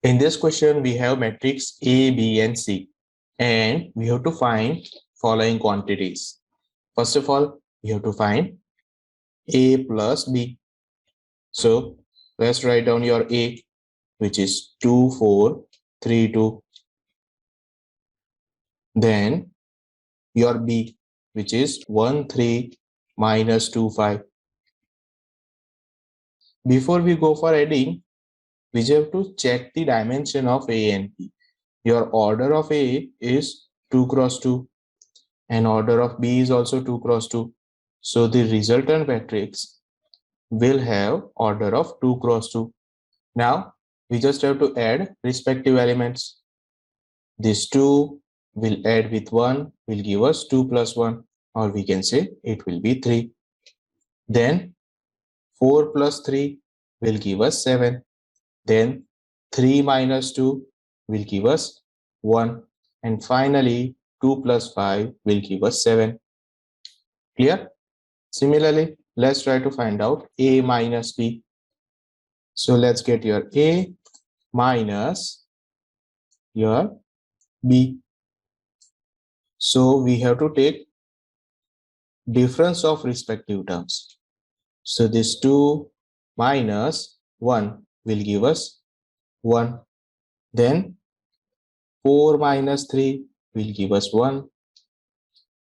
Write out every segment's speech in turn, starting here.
In this question, we have matrix A, B, and C, and we have to find following quantities. First of all, we have to find A plus B. So let's write down your A, which is 2, 4, 3, 2. Then your B, which is 1, 3, minus 2, 5. Before we go for adding, we have to check the dimension of A and B. Your order of A is 2 cross 2 and order of B is also 2 cross 2. So the resultant matrix will have order of 2 cross 2. Now we just have to add respective elements. This 2 will add with 1 will give us 2 plus 1, or we can say it will be 3. Then 4 plus 3 will give us 7. Then 3 minus 2 will give us 1. And finally 2 plus 5 will give us 7. Clear? Similarly, let's try to find out A minus B. So let's get your A minus your B. So we have to take difference of respective terms. So this 2 minus 1 will give us 1. Then 4 minus 3 will give us 1.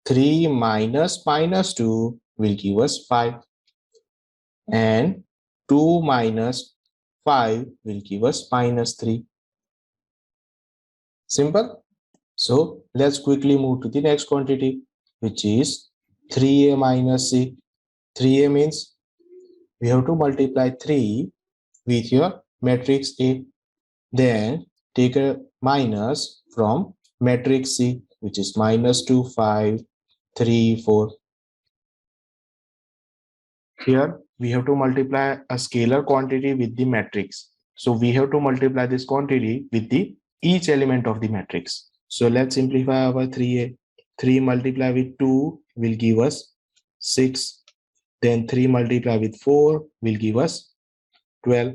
3 minus minus 2 will give us 5. And 2 minus 5 will give us minus 3. Simple. So let's quickly move to the next quantity, which is 3A minus C. 3A means we have to multiply 3 with your matrix A. Then take a minus from matrix C, which is minus 2, 5, 3, 4. Here we have to multiply a scalar quantity with the matrix. So we have to multiply this quantity with the each element of the matrix. So let's simplify our 3A. 3 multiply with 2 will give us 6. Then 3 multiply with 4 will give us 12.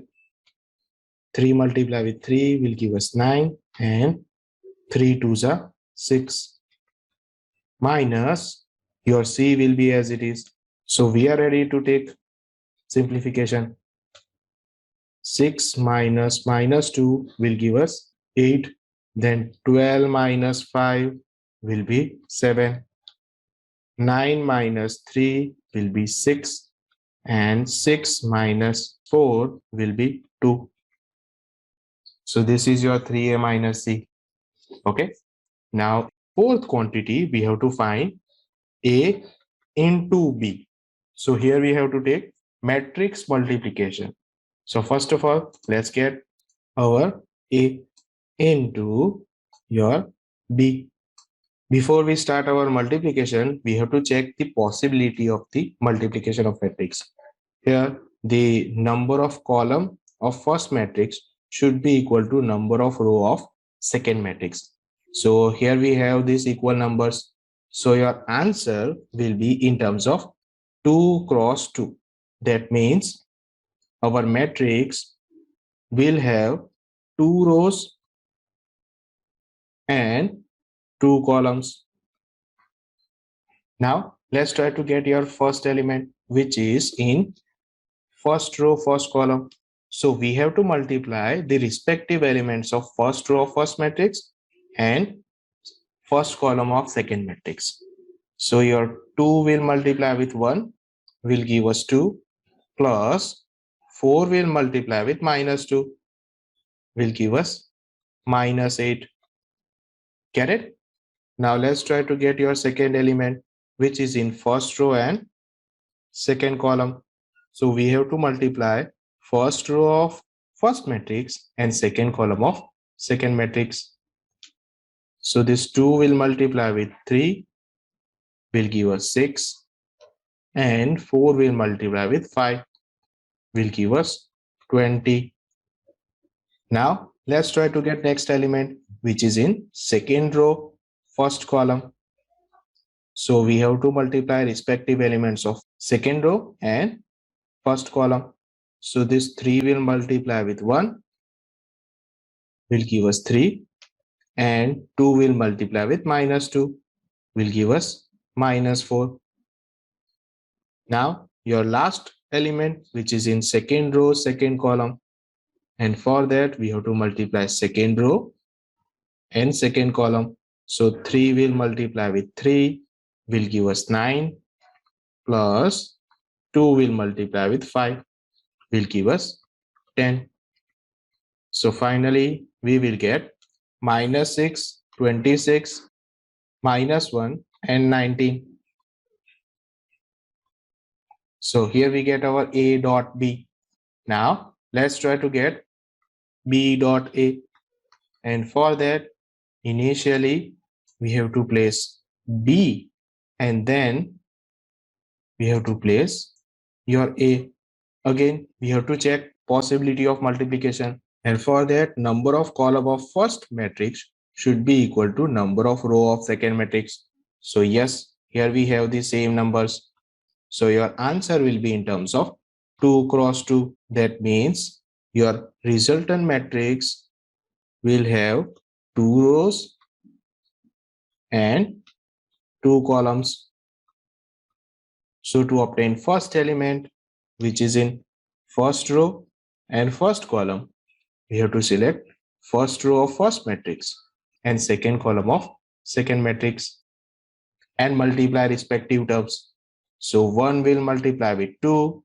3 multiply with 3 will give us 9. And 3 2s are 6. Minus your C will be as it is. So we are ready to take simplification. 6 minus minus 2 will give us 8. Then 12 minus 5 will be 7. 9 minus 3 will be 6. And 6 minus 4 will be 2. So this is your 3A minus C. Okay. Now fourth quantity we have to find A into B. So here we have to take matrix multiplication. So first of all, let's get our A into your B. Before we start our multiplication, we have to check the possibility of the multiplication of matrix. Here, the number of column of first matrix should be equal to number of row of second matrix. So here we have these equal numbers. So your answer will be in terms of 2 cross 2. That means our matrix will have 2 rows and 2 columns. Now let's try to get your first element, which is in first row, first column. So we have to multiply the respective elements of first row of first matrix and first column of second matrix. So your 2 will multiply with 1 will give us 2, plus 4 will multiply with minus 2 will give us minus 8. Get it? Now let's try to get your second element, which is in first row and second column. So we have to multiply first row of first matrix and second column of second matrix. So this 2 will multiply with 3 will give us 6, and 4 will multiply with 5 will give us 20. Now let's try to get next element, which is in second row first column. So we have to multiply respective elements of second row and first column. So this 3 will multiply with 1 will give us 3, and 2 will multiply with minus 2 will give us minus 4. Now your last element, which is in second row, second column, and for that we have to multiply second row and second column. So 3 will multiply with 3 will give us 9, plus 2 will multiply with 5 will give us 10. So finally we will get minus 6, 26, minus 1 and 19. So here we get our A dot B. Now let's try to get B dot A. And for that, initially we have to place B, and then we have to place your A. Again, we have to check possibility of multiplication. And for that, number of column of first matrix should be equal to number of row of second matrix. So yes, here we have the same numbers. So your answer will be in terms of 2 cross 2. That means your resultant matrix will have 2 rows and 2 columns. So to obtain first element, which is in first row and first column, we have to select first row of first matrix and second column of second matrix and multiply respective terms. So 1 will multiply with 2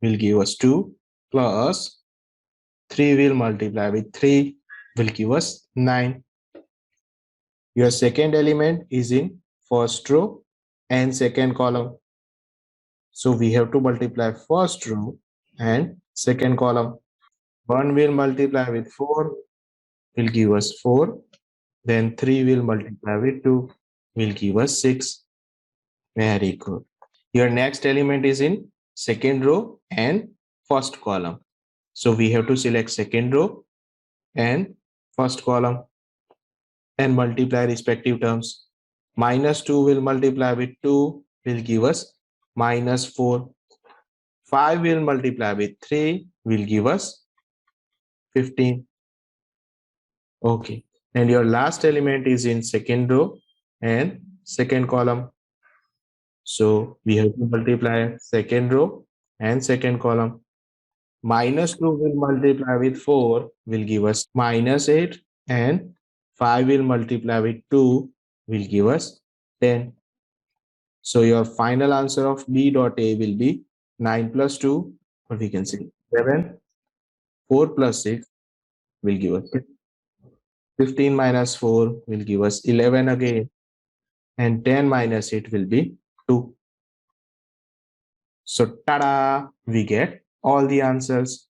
will give us 2, plus 3 will multiply with 3 will give us 9. Your second element is in first row and second column. So we have to multiply first row and second column. 1 will multiply with 4 will give us 4. Then 3 will multiply with 2 will give us 6. Very good. Your next element is in second row and first column. So we have to select second row and first column and multiply respective terms. Minus 2 will multiply with 2 will give us minus 4. 5 will multiply with 3 will give us 15. Okay. And your last element is in second row and second column. So we have to multiply second row and second column. Minus 2 will multiply with 4 will give us minus 8, and 5 will multiply with 2 will give us 10. So your final answer of B dot A will be 9 plus 2, or we can say 7. 4 plus 6 will give us 15 minus 4 will give us 11 again, and 10 minus 8 will be 2. So tada, we get all the answers.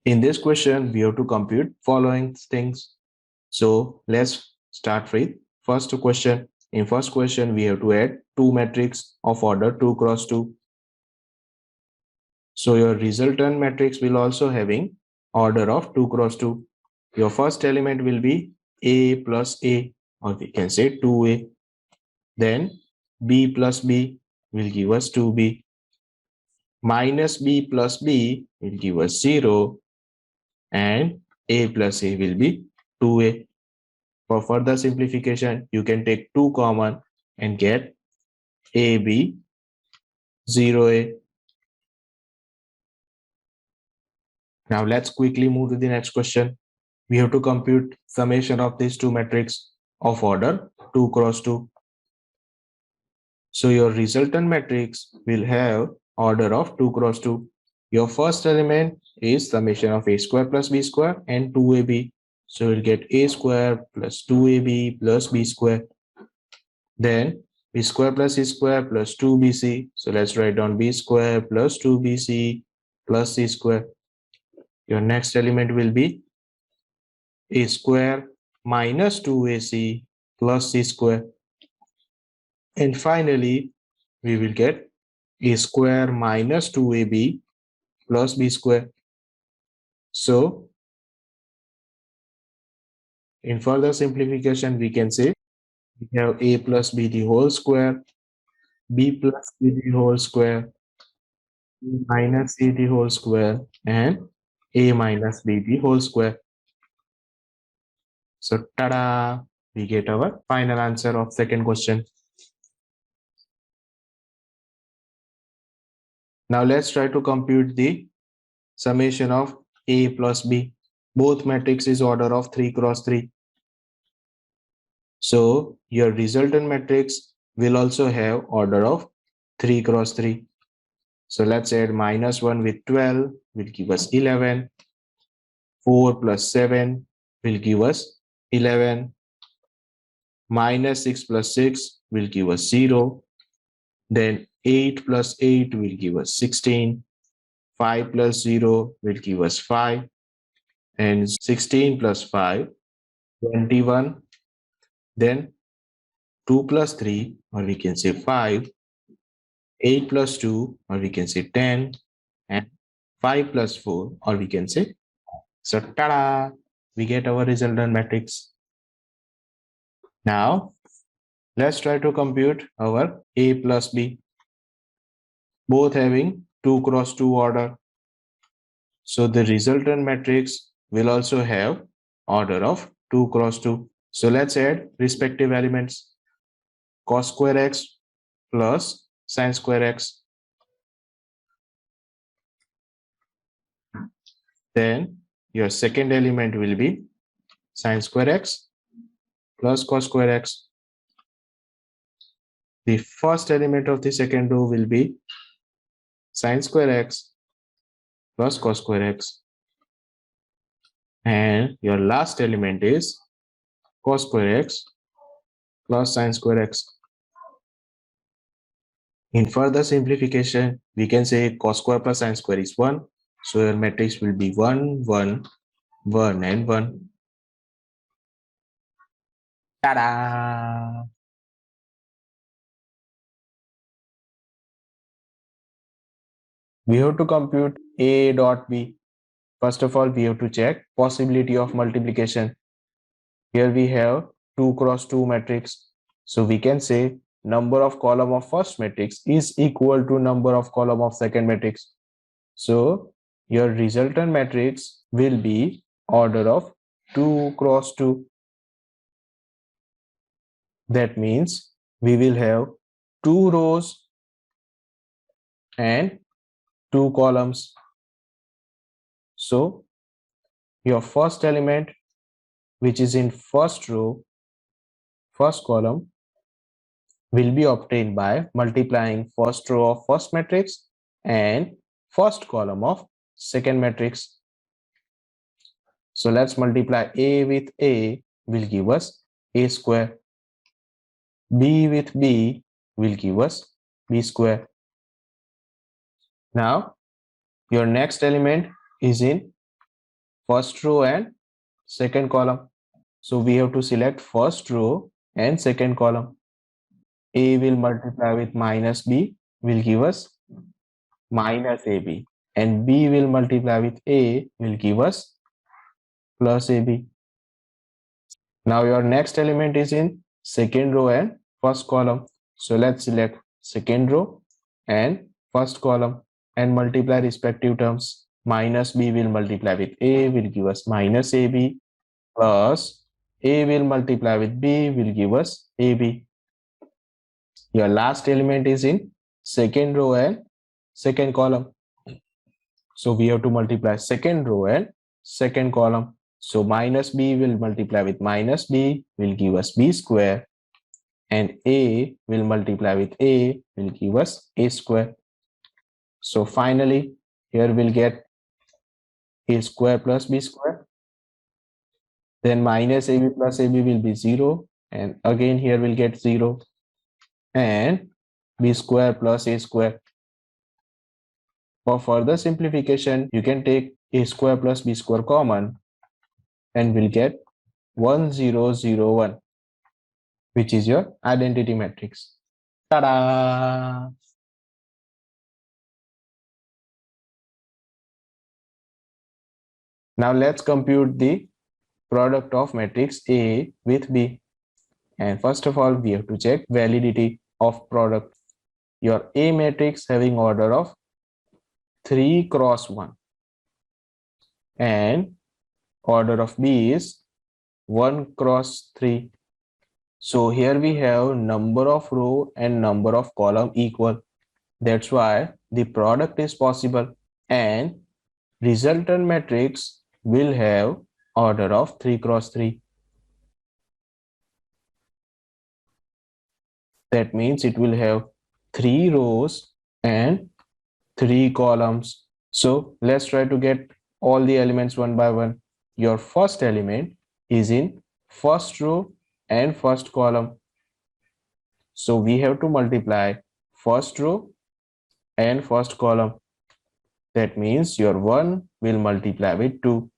In this question, we have to compute following things. So let's start with first question. In first question, we have to add two matrices of order 2 cross 2. So your resultant matrix will also having order of 2 cross 2. Your first element will be A plus A, or we can say 2A. Then B plus B will give us 2B. Minus B plus B will give us 0. And A plus A will be 2A. For further simplification, you can take 2 common and get AB 0A. Now let's quickly move to the next question. We have to compute summation of these two matrices of order 2 cross 2. So your resultant matrix will have order of 2 cross 2. Your first element is summation of A square plus B square and 2AB. So you'll get A square plus 2AB plus B square. Then B square plus C square plus 2BC. So let's write down B square plus 2BC plus C square. Your next element will be A square minus 2AC plus C square. And finally, we will get A square minus 2AB plus B square. So in further simplification, we can say we have A plus B the whole square, B plus C the whole square, minus c the whole square and a minus b the whole square. So tada, we get our final answer of second question. Now let's try to compute the summation of a plus b. Both matrix is order of 3 cross 3. So your resultant matrix will also have order of 3 cross 3. So let's add minus 1 with 12 will give us 11. 4 plus 7 will give us 11. Minus 6 plus 6 will give us 0. Then 8 plus 8 will give us 16. 5 plus 0 will give us 5. And 16 plus 5, 21. Then 2 plus 3, or we can say 5. 8 plus 2, or we can say 10. And 5 plus 4, or we can say. So tada! We get our resultant matrix. Now, let's try to compute our A plus B, both having 2 cross 2 order. So the resultant matrix will also have order of 2 cross 2. So let's add respective elements. Cos square x plus sin square x. Then your second element will be sin square x plus cos square x. The first element of the second row will be sin square x plus cos square x. And your last element is cos square x plus sin square x. In further simplification, we can say cos square plus sin square is 1. So your matrix will be 1, 1, 1, and 1. Ta-da! We have to compute A dot B. First of all, we have to check possibility of multiplication. Here we have 2 cross 2 matrix. So we can say number of column of first matrix is equal to number of column of second matrix. So your resultant matrix will be order of 2 cross 2. That means we will have 2 rows and 2 columns. So your first element, which is in first row, first column, will be obtained by multiplying first row of first matrix and first column of second matrix. So let's multiply A with A will give us A square. B with B will give us B square. Now your next element is in first row and second column. So we have to select first row and second column. A will multiply with minus B will give us minus AB, and B will multiply with A will give us plus AB. Now your next element is in second row and first column. So let's select second row and first column and multiply respective terms. Minus B will multiply with A will give us minus AB, plus A will multiply with B will give us AB. Your last element is in second row and second column. So we have to multiply second row and second column. So minus B will multiply with minus B will give us B square, and A will multiply with A will give us A square. So finally, here we'll get A square plus B square. Then minus AB plus AB will be 0. And again here we'll get 0. And B square plus A square. For further simplification, you can take A square plus B square common and we'll get 1, 0, 0, 1, which is your identity matrix. Ta-da! Now let's compute the product of matrix A with B. And first of all, we have to check validity of product. Your A matrix having order of 3 cross 1 and order of B is 1 cross 3. So here we have number of row and number of column equal. That's why the product is possible, and resultant matrix will have order of 3 cross 3. That means it will have 3 rows and 3 columns. So let's try to get all the elements one by one. Your first element is in first row and first column. So we have to multiply first row and first column. That means your 1 will multiply with 2,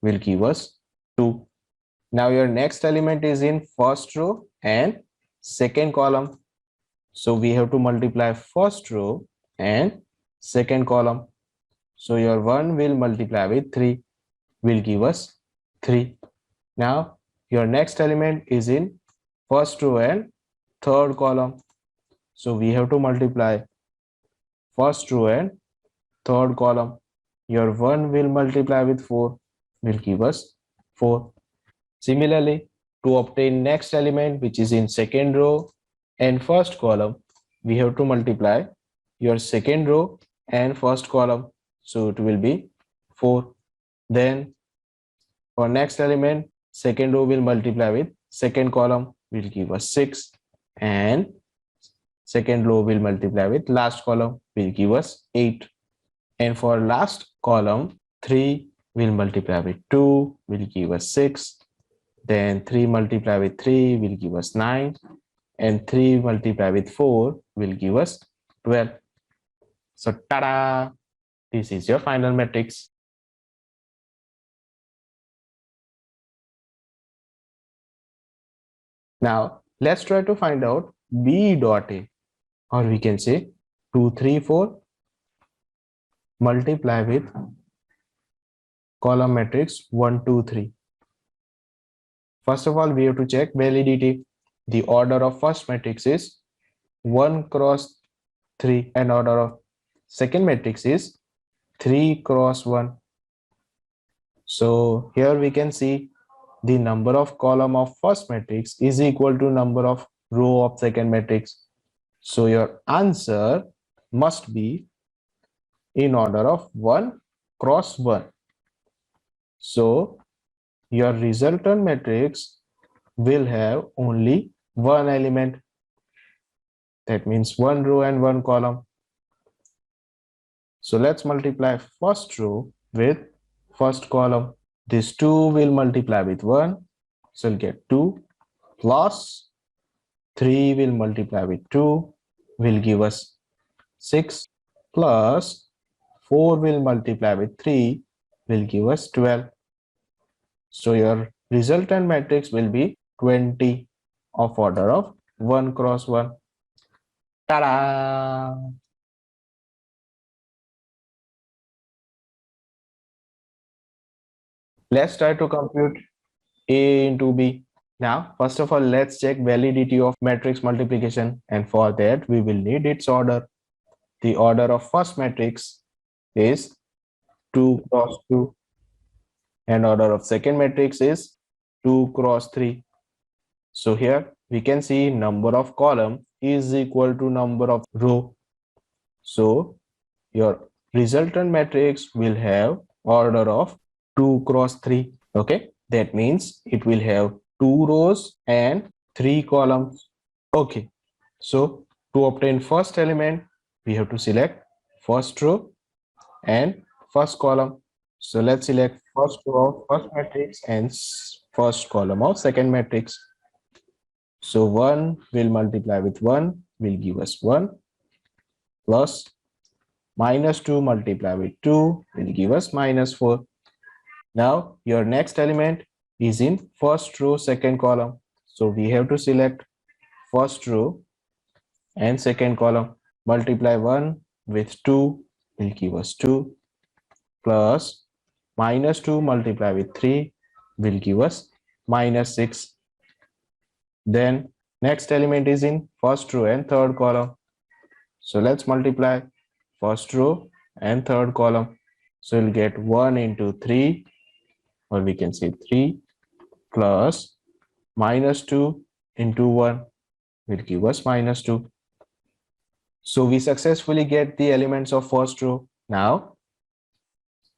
will give us 2. Now your next element is in first row and second column. So we have to multiply first row and second column. So your 1 will multiply with 3, will give us 3. Now your next element is in first row and third column. So we have to multiply first row and third column. Your 1 will multiply with 4, will give us 4. Similarly, to obtain next element which is in second row and first column, we have to multiply your second row and first column. So it will be 4. Then for next element, second row will multiply with second column, will give us 6, and second row will multiply with last column, will give us 8. And for last column, 3 will multiply with 2, will give us 6. Then 3 multiply with 3 will give us 9. And 3 multiply with 4 will give us 12. So ta-da! This is your final matrix. Now let's try to find out B dot A, or we can say 2, 3, 4 multiply with column matrix 1, 2, 3. First of all, we have to check validity. The order of first matrix is 1 cross 3 and order of second matrix is 3 cross 1. So here we can see the number of column of first matrix is equal to number of row of second matrix. So your answer must be in order of 1 cross 1. So your resultant matrix will have only one element. That means one row and one column. So let's multiply first row with first column. This 2 will multiply with 1. So we'll get 2 plus 3 will multiply with 2, will give us 6, plus 4 will multiply with 3, will give us 12. So your resultant matrix will be 20 of order of 1 cross 1. Ta-da! Let's try to compute A into B. Now, first of all, let's check validity of matrix multiplication, and for that we will need its order. The order of first matrix is 2 cross 2, and order of second matrix is 2 cross 3. So here we can see number of column is equal to number of row. So your resultant matrix will have order of 2 cross 3. Okay, that means it will have 2 rows and 3 columns. Okay, so to obtain first element, we have to select first row and first column. So let's select first row of first matrix and first column of second matrix. So 1 will multiply with 1, will give us 1, plus minus 2 multiply with 2 will give us minus 4. Now your next element is in first row second column. So we have to select first row and second column. Multiply 1 with 2 will give us 2, plus minus 2 multiply with 3 will give us minus 6. Then next element is in first row and third column. So let's multiply first row and third column. So we'll get 1 into 3, or we can say 3 plus minus 2 into 1 will give us minus 2. So we successfully get the elements of first row. Now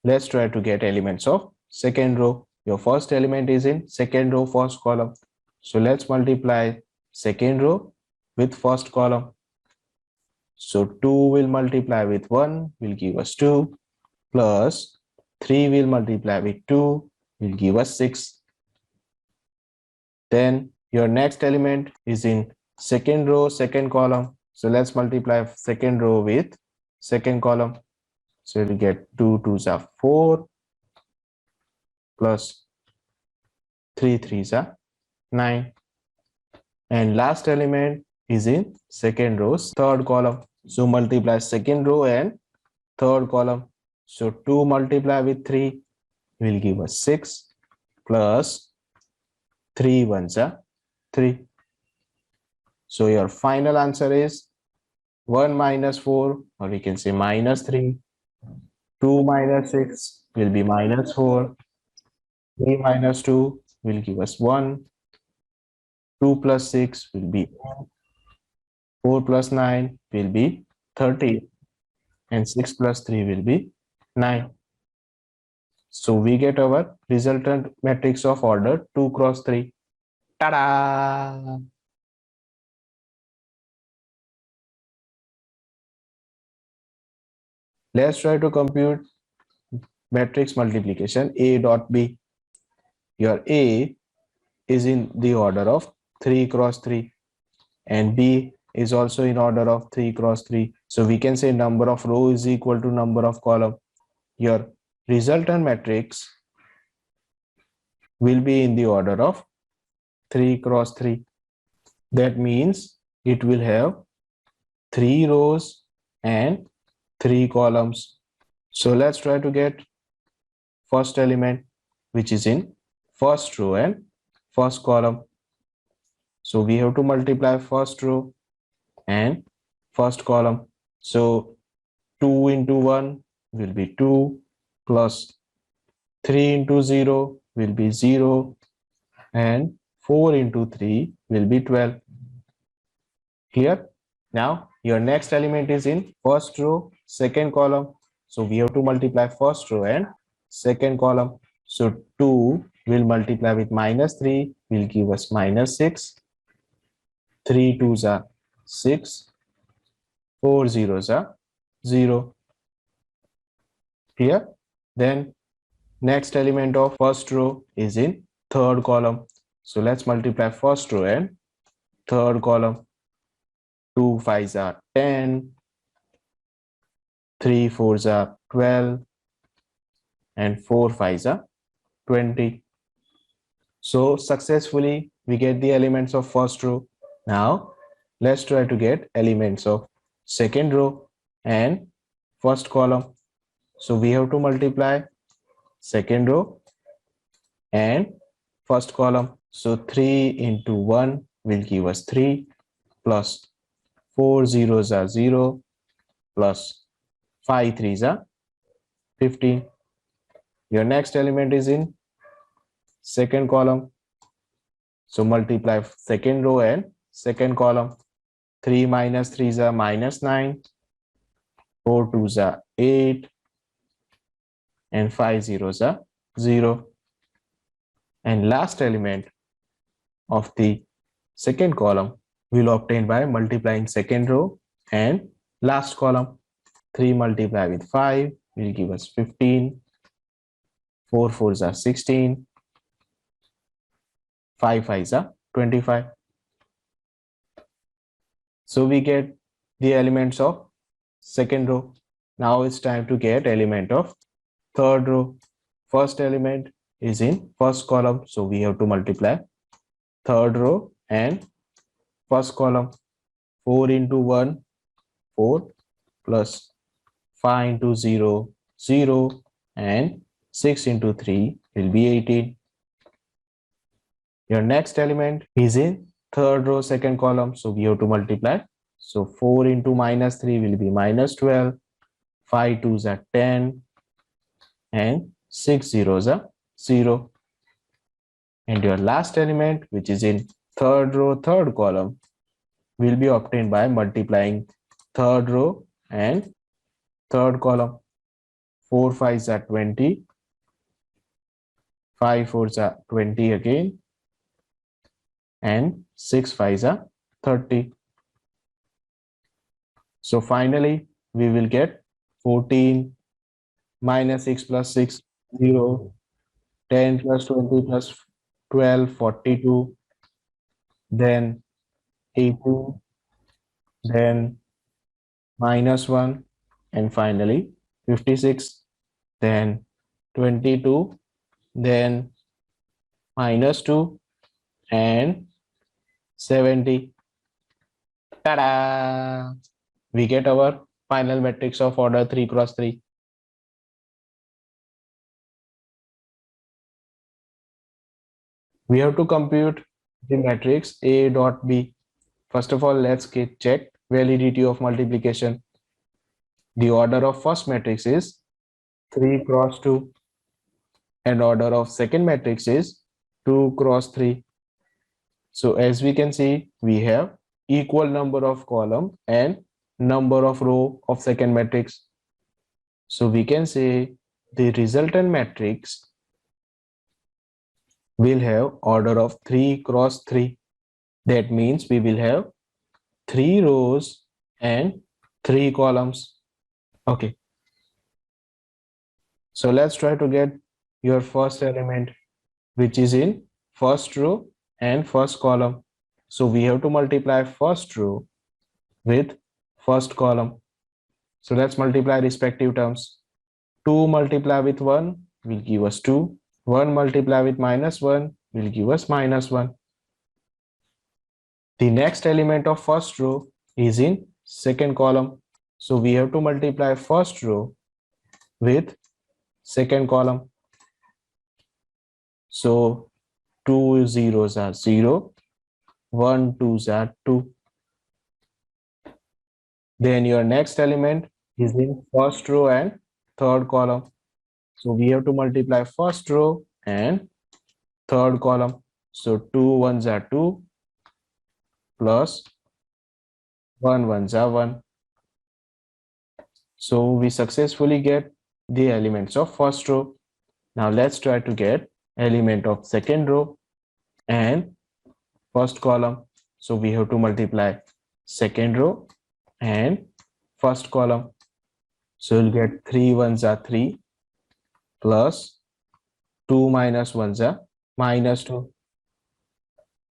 let's try to get elements of second row. Your first element is in second row, first column. So let's multiply second row with first column. So 2 will multiply with 1 will give us 2, plus 3 will multiply with 2 will give us 6. Then your next element is in second row, second column. So let's multiply second row with second column. So you'll get 2 2s are 4 plus 3 3s are 9. And last element is in second row's third column. So multiply second row and third column. So 2 multiply with 3 will give us 6, plus 3 ones are 3. So your final answer is 1 minus 4, or we can say minus 3. 2 minus 6 will be minus 4. 3 minus 2 will give us 1. 2 plus 6 will be 4 plus 9 will be 30. And 6 plus 3 will be 9. So we get our resultant matrix of order 2 cross 3. Ta-da! Let's try to compute matrix multiplication A dot B. Your A is in the order of 3 cross 3 and B is also in order of 3 cross 3. So we can say number of row is equal to number of column. Your resultant matrix will be in the order of 3 cross 3. That means it will have 3 rows and 3 columns. So let's try to get first element, which is in first row and first column. So we have to multiply first row and first column. So 2 into 1 will be 2, plus 3 into 0 will be 0, and 4 into 3 will be 12. Clear? Now your next element is in first row, second column. So we have to multiply first row and second column. So 2 will multiply with minus 3 will give us minus 6. 3 2s are 6. 4 zeros are 0. Clear? Then next element of first row is in third column. So let's multiply first row and third column. 2 5s are 10. 3 4s are 12. And 4 5s are 20. So successfully we get the elements of first row. Now let's try to get elements of second row and first column. So we have to multiply second row and first column. So 3 into 1 will give us 3, plus 4 zeros are 0, plus 5 threes are 15. Your next element is in second column. So multiply second row and second column. 3 minus 3s are minus 9. 4 2s are 8. And 5 zeros are 0. And last element of the second column will obtain by multiplying second row and last column. 3 multiply with 5 will give us 15. 4 4s are 16. 5 5s are 25. So we get the elements of second row. Now it's time to get element of third row. First element is in first column, so we have to multiply third row and first column. 4 into 1 4, plus 5 into 0 0, and 6 into 3 will be 18. Your next element is in third row second column, so we have to multiply. So 4 into minus 3 will be minus 12. 5 2s are 10, and 6 zeros are 0. And your last element, which is in third row, third column, will be obtained by multiplying third row and third column. 4 5s are 20, 5 4s are 20 again, and 6 5s are 30. So finally, we will get 14 minus 6 plus 6, 0, 10 plus 20 plus 12, 42, then 18, then minus 1, and finally 56, then 22, then minus 2, and 70. Ta-da! We get our final matrix of order 3 cross 3. We have to compute the matrix A dot B. First of all, let's check validity of multiplication. The order of first matrix is 3 cross 2, and order of second matrix is 2 cross 3. So as we can see, we have equal number of column and number of row of second matrix. So we can say the resultant matrix will have order of 3 cross 3. That means we will have 3 rows and 3 columns. Okay. So let's try to get your first element, which is in first row and first column. So we have to multiply first row with first column. So let's multiply respective terms. 2 multiply with 1 will give us 2. 1 multiply with minus 1 will give us minus 1. The next element of first row is in second column. So we have to multiply first row with second column. So 2 zeros are 0, 1 2s are 2. Then your next element is in first row and third column. So we have to multiply first row and third column. So 2 1s are 2 plus 1 1s are 1. So we successfully get the elements of first row. Now let's try to get element of second row and first column. So we have to multiply second row and first column. So you'll get 3 1s are 3 plus 2 minus 1s are minus 2.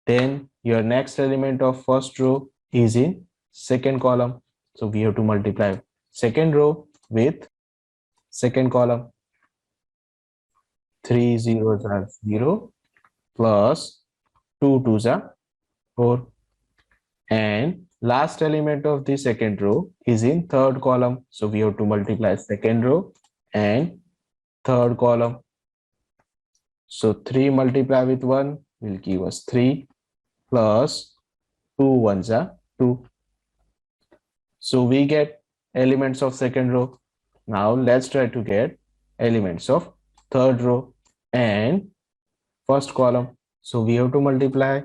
Then your next element of first row is in second column. So we have to multiply second row with second column. 3 zeros are 0 plus 2 2s are 4. And last element of the second row is in third column. So we have to multiply second row and third column. So 3 multiply with 1 will give us 3 plus 2 1s are 2. So we get elements of second row. Now let's try to get elements of third row and first column. So we have to multiply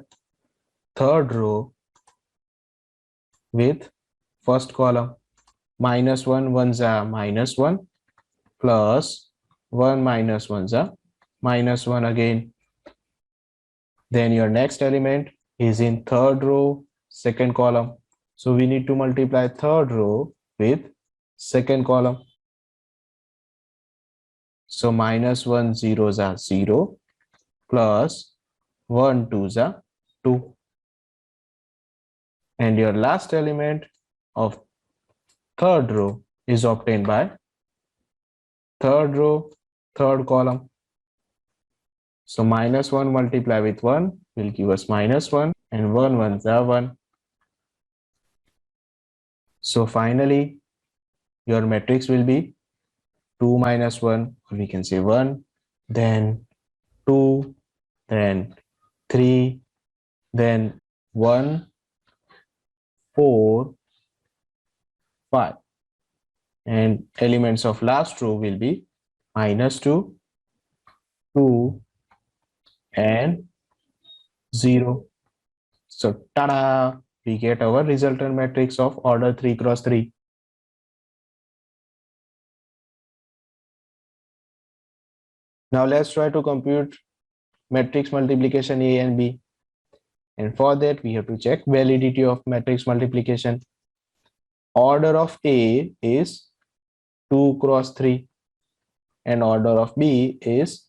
third row with first column. Minus 1 1s are minus 1 plus 1 minus 1s are minus 1 again. Then your next element is in third row, second column. So we need to multiply third row with second column. So minus 1 zeros are 0 plus 1 2s are 2. And your last element of third row is obtained by third row, third column. So minus 1 multiply with 1 will give us minus 1, and 1 1s are 1. So finally, your matrix will be 2 minus 1, or we can say 1, then 2, then 3, then 1, 4, 5. and elements of last row will be -2, 2 and 0. So tada, we get our resultant matrix of order 3 cross 3. Now let's try to compute matrix multiplication A and B. And for that, we have to check validity of matrix multiplication. Order of A is 2 cross 3 and order of B is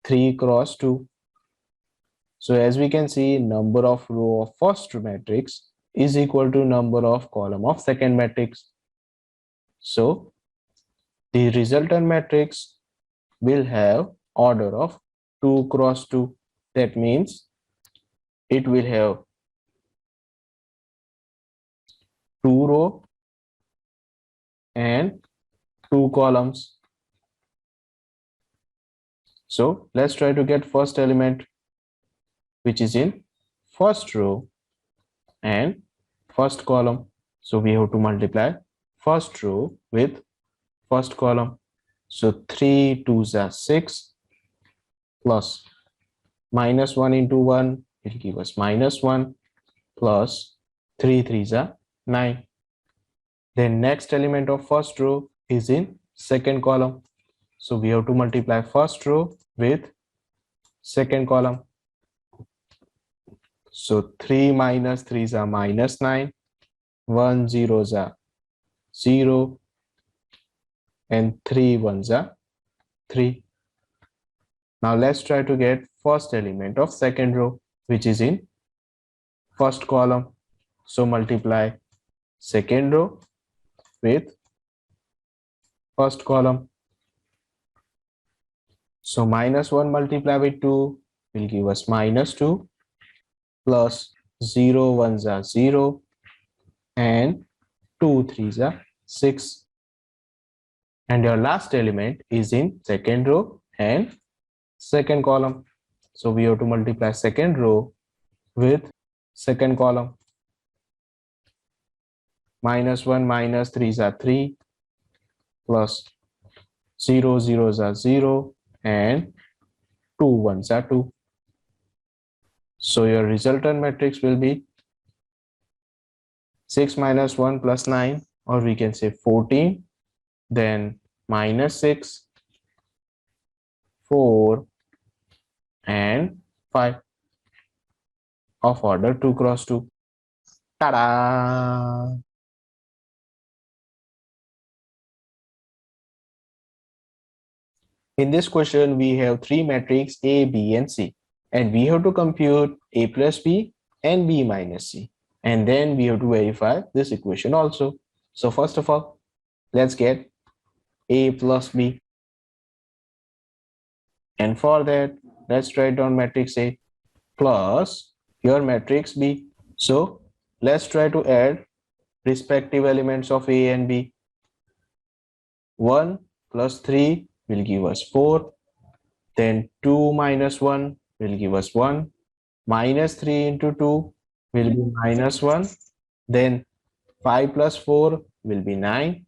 3 cross 2. So as we can see, number of row of first matrix is equal to number of column of second matrix. So the resultant matrix will have order of 2 cross 2. That means it will have 2 row and 2 columns. So let's try to get first element, which is in first row and first column. So we have to multiply first row with first column. So 3 2s are 6 plus -1 into 1 will give us -1 plus 3 3s are 9. Then next element of first row is in second column. So we have to multiply first row with second column. So 3 minus 3s are -9, 1 zeros are 0, and 3 ones are 3. Now let's try to get first element of second row, which is in first column. So multiply second row with first column. So -1 multiplied with 2 will give us -2 plus 0 ones are 0 and 2 3s are 6. And your last element is in second row and second column. So we have to multiply second row with second column. -1 minus 3s are 3 plus 0 zeros are 0 and 2 ones are 2. So your resultant matrix will be 6 minus 1 plus 9, or we can say 14, then -6, 4 and 5 of order 2 cross 2. Ta-da! In this question, we have three matrices A, B, and C, and we have to compute A plus B and B minus C. And then we have to verify this equation also. So first of all, let's get A plus B. And for that, let's write down matrix A plus your matrix B. So let's try to add respective elements of A and B. 1 plus 3 will give us 4. Then 2 minus 1 will give us 1. -3 into 2 will be -1. Then 5 plus 4 will be 9.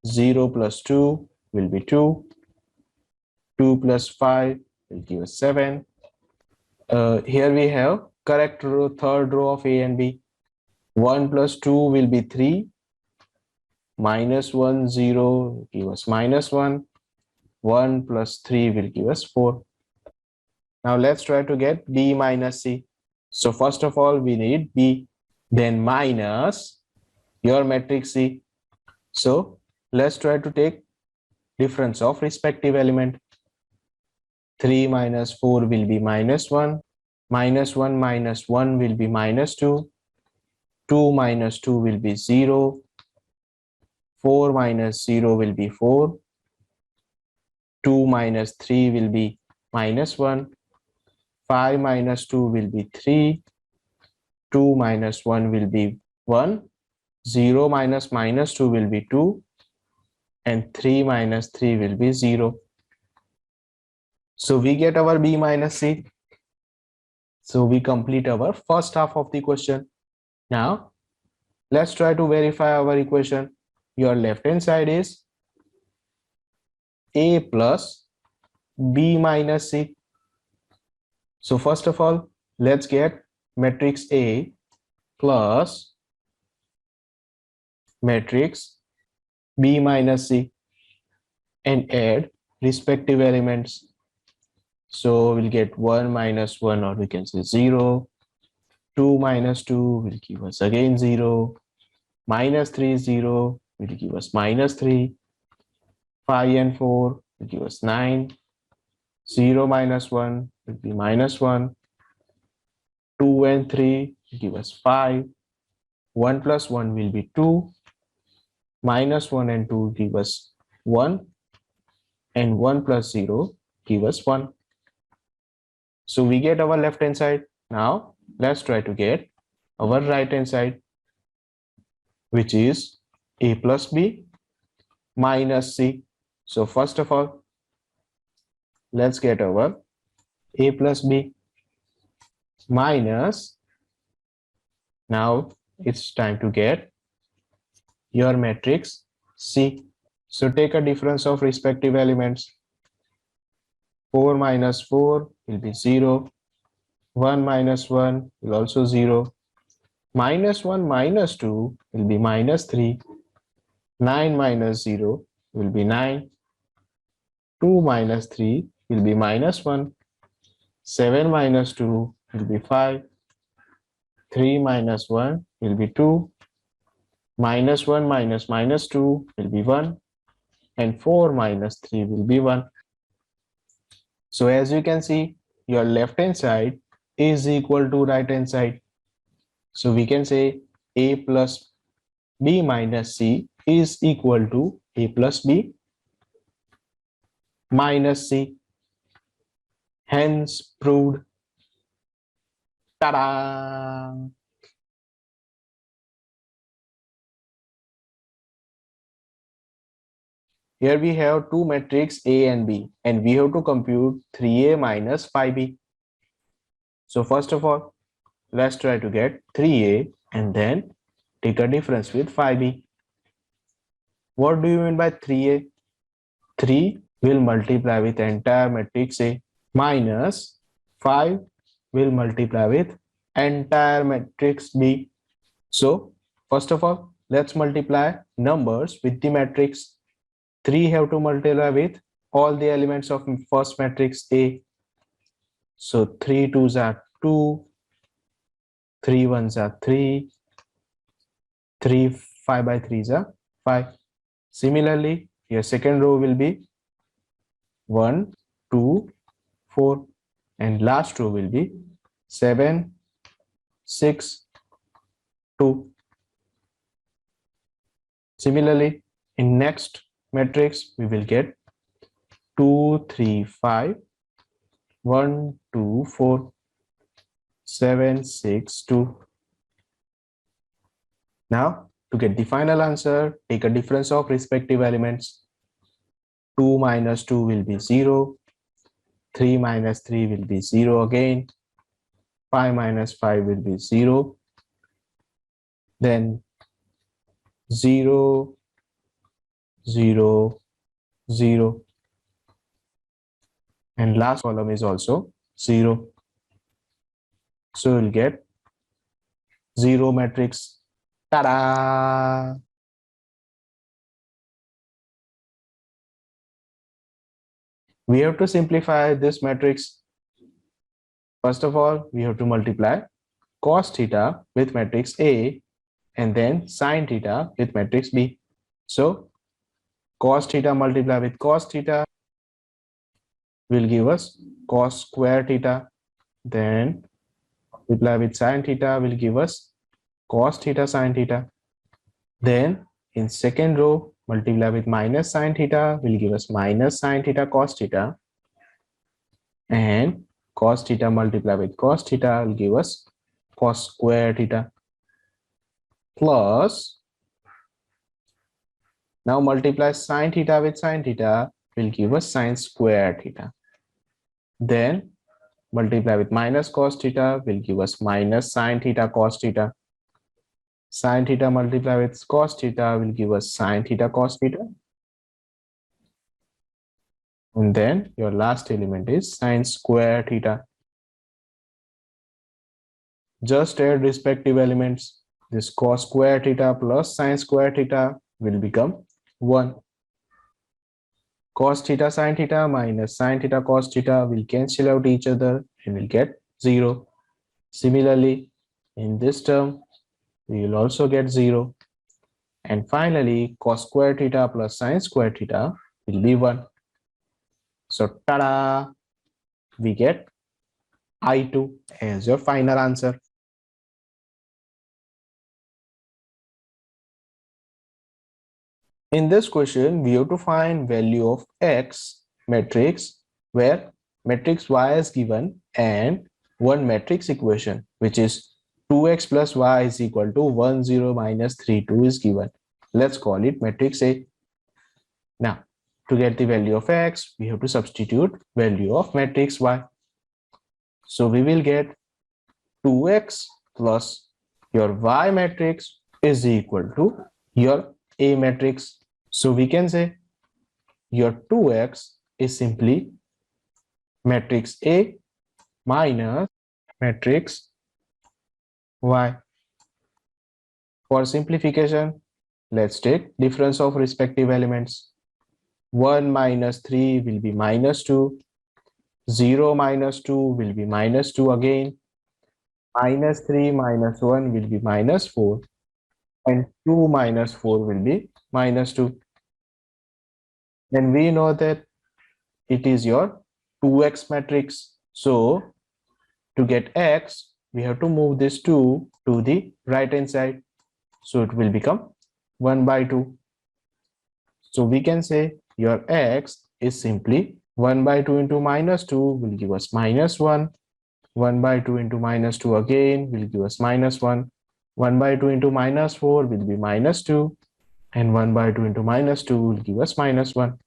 0 plus 2 will be 2. 2 plus 5 will give us 7. Here we have correct row, third row of A and B. 1 plus 2 will be 3. -1, 0 give us -1. 1 plus 3 will give us 4. Now let's try to get B minus C. So first of all, we need B, then minus your matrix C. So let's try to take difference of respective element. 3 minus 4 will be -1. -1 minus 1 will be -2. 2 minus 2 will be 0. 4 minus 0 will be 4. 2 minus 3 will be -1. 5 minus 2 will be 3. 2 minus 1 will be 1. 0 minus -2 will be 2. And 3 minus 3 will be 0. So we get our B minus C. So we complete our first half of the question. Now let's try to verify our equation. your left hand side is A plus B minus C. So first of all, let's get matrix A plus matrix B minus C and add respective elements. So we'll get 1 minus 1, or we can say 0. 2 minus 2 will give us again 0. Minus 3 0 will give us minus 3. 5 and 4 will give us 9. 0 minus 1 will be minus 1. 2 and 3 will give us 5. 1 plus 1 will be 2. Minus 1 and 2 give us 1. And 1 plus 0 give us 1. So we get our left hand side. Now let's try to get our right hand side, which is A plus B minus C. So first of all, let's get our A plus B minus. Now it's time to get your matrix C. So take a difference of respective elements. 4 minus 4 will be 0. 1 minus 1 will also 0. Minus 1 minus 2 will be minus 3. 9 minus 0 will be 9. 2 minus 3 will be minus 1. 7 minus 2 will be 5. 3 minus 1 will be 2. Minus 1 minus minus 2 will be 1. And 4 minus 3 will be 1. So as you can see, your left hand side is equal to right hand side. So we can say A plus B minus C is equal to A plus B minus C. Hence proved. Ta-da! Here we have two matrices A and B, and we have to compute 3A minus 5B. So first of all, let's try to get 3A and then take a difference with 5B. What do you mean by 3A? 3 will multiply with entire matrix A minus 5 will multiply with entire matrix B. So first of all, let's multiply numbers with the matrix. 3 have to multiply with all the elements of first matrix A. So 3 2s are 2, 3 1s are 3, 3 5 by 3s are 5. Similarly, your second row will be 1, 2, 4, and last row will be 7, 6, 2. Similarly, in next matrix, we will get 2, 3, 5, 1, 2, 4, 7, 6, 2. Now, to get the final answer, take a difference of respective elements. 2 minus 2 will be 0. 3 minus 3 will be 0 again. 5 minus 5 will be 0. Then 0, 0, 0. And last column is also 0. So you'll get 0 matrix. Ta-da! We have to simplify this matrix. First of all, we have to multiply cos theta with matrix A and then sin theta with matrix B. So cos theta multiply with cos theta will give us cos square theta. Then multiply with sin theta will give us cos theta sin theta. Then in second row, multiply with minus sin theta will give us minus sin theta cos theta. And cos theta multiply with cos theta will give us cos square theta. Plus, now multiply sin theta with sin theta will give us sin square theta. Then multiply with minus cos theta will give us minus sin theta cos theta. Sin theta multiplied with cos theta will give us sin theta cos theta. And then your last element is sin square theta. Just add respective elements. This cos square theta plus sin square theta will become 1. Cos theta sin theta minus sin theta cos theta will cancel out each other and will get 0. Similarly, in this term, we will also get 0. And finally, cos square theta plus sin square theta will be 1. So, tada! We get I2 as your final answer. In this question, we have to find value of X matrix where matrix Y is given and one matrix equation, which is 2x plus y is equal to 1 0 minus 3 2 is given. Let's call it matrix A. Now, to get the value of X, we have to substitute value of matrix Y. So we will get 2x plus your Y matrix is equal to your A matrix. So we can say your 2x is simply matrix A minus matrix Y. For simplification, let's take difference of respective elements. 1 minus 3 will be minus 2. 0 minus 2 will be minus 2 again. Minus 3 minus 1 will be minus 4. And 2 minus 4 will be minus 2. Then we know that it is your 2x matrix. So to get x, we have to move this 2 to the right hand side. So it will become 1 by 2. So we can say your x is simply 1 by 2 into minus 2 will give us minus 1. 1 by 2 into minus 2 again will give us minus 1. 1 by 2 into minus 4 will be minus 2. And 1 by 2 into minus 2 will give us minus 1.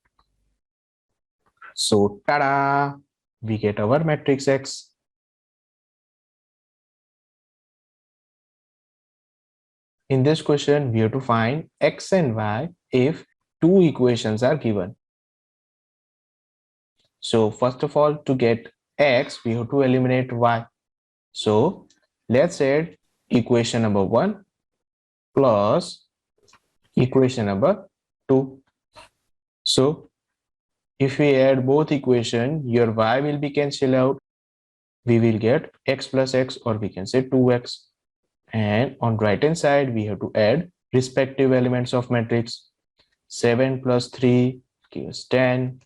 So, tada! We get our matrix X. In this question, we have to find X and Y if two equations are given. So, first of all, to get X, we have to eliminate Y. So, let's add equation number 1 plus equation number 2. So, if we add both equations, your Y will be cancelled out. We will get X plus X, or we can say 2X. And on right hand side, we have to add respective elements of matrix. 7 plus 3 gives 10.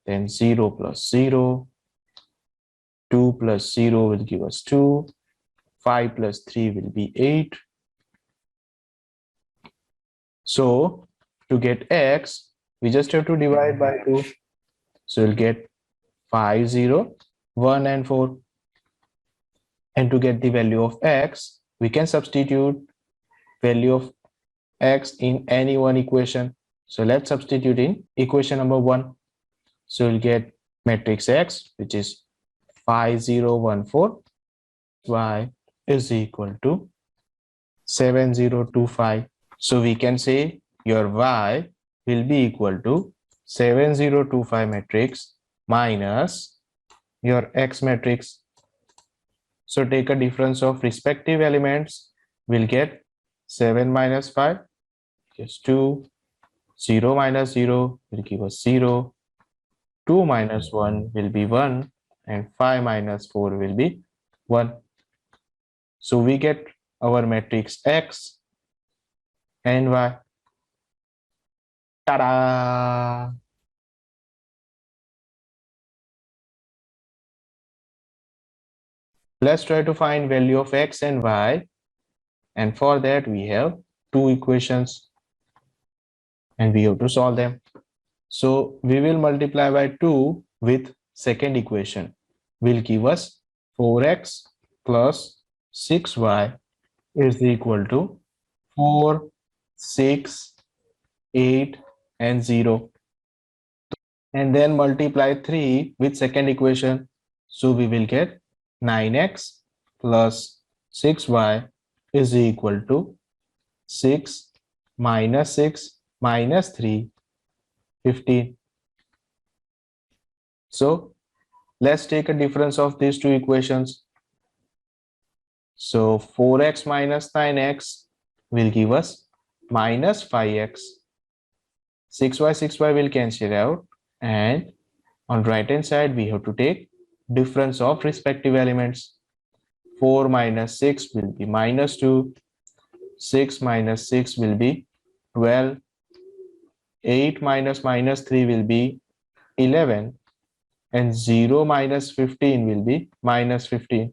Then 0 plus 0. 2 plus 0 will give us 2. 5 plus 3 will be 8. So to get X, we just have to divide by 2. So we'll get 5, 0, 1 and 4. And to get the value of X, we can substitute value of X in any one equation. So let's substitute in equation number 1. So we'll get matrix X, which is 5, 0, 1, 4. Y is equal to 7, 0, 2, 5. So we can say your Y will be equal to 7, 0, 2, 5 matrix minus your X matrix. So take a difference of respective elements. We'll get 7 minus 5 is 2. 0 minus 0 will give us 0. 2 minus 1 will be 1. And 5 minus 4 will be 1. So we get our matrix X and Y. Ta-da! Let's try to find value of X and Y. And for that, we have two equations. And we have to solve them. So we will multiply by 2 with second equation. Will give us 4x plus 6y is equal to 4, 6, 8 and 0. And then multiply 3 with second equation. So we will get 9x plus 6y is equal to 6 minus 6 minus 3, 15. So let's take a difference of these two equations. So 4x minus 9x will give us minus 5x. 6y will cancel out, and on right hand side we have to take difference of respective elements. 4 minus 6 will be minus 2. 6 minus 6 will be 12. 8 minus minus 3 will be 11. And 0 minus 15 will be minus 15.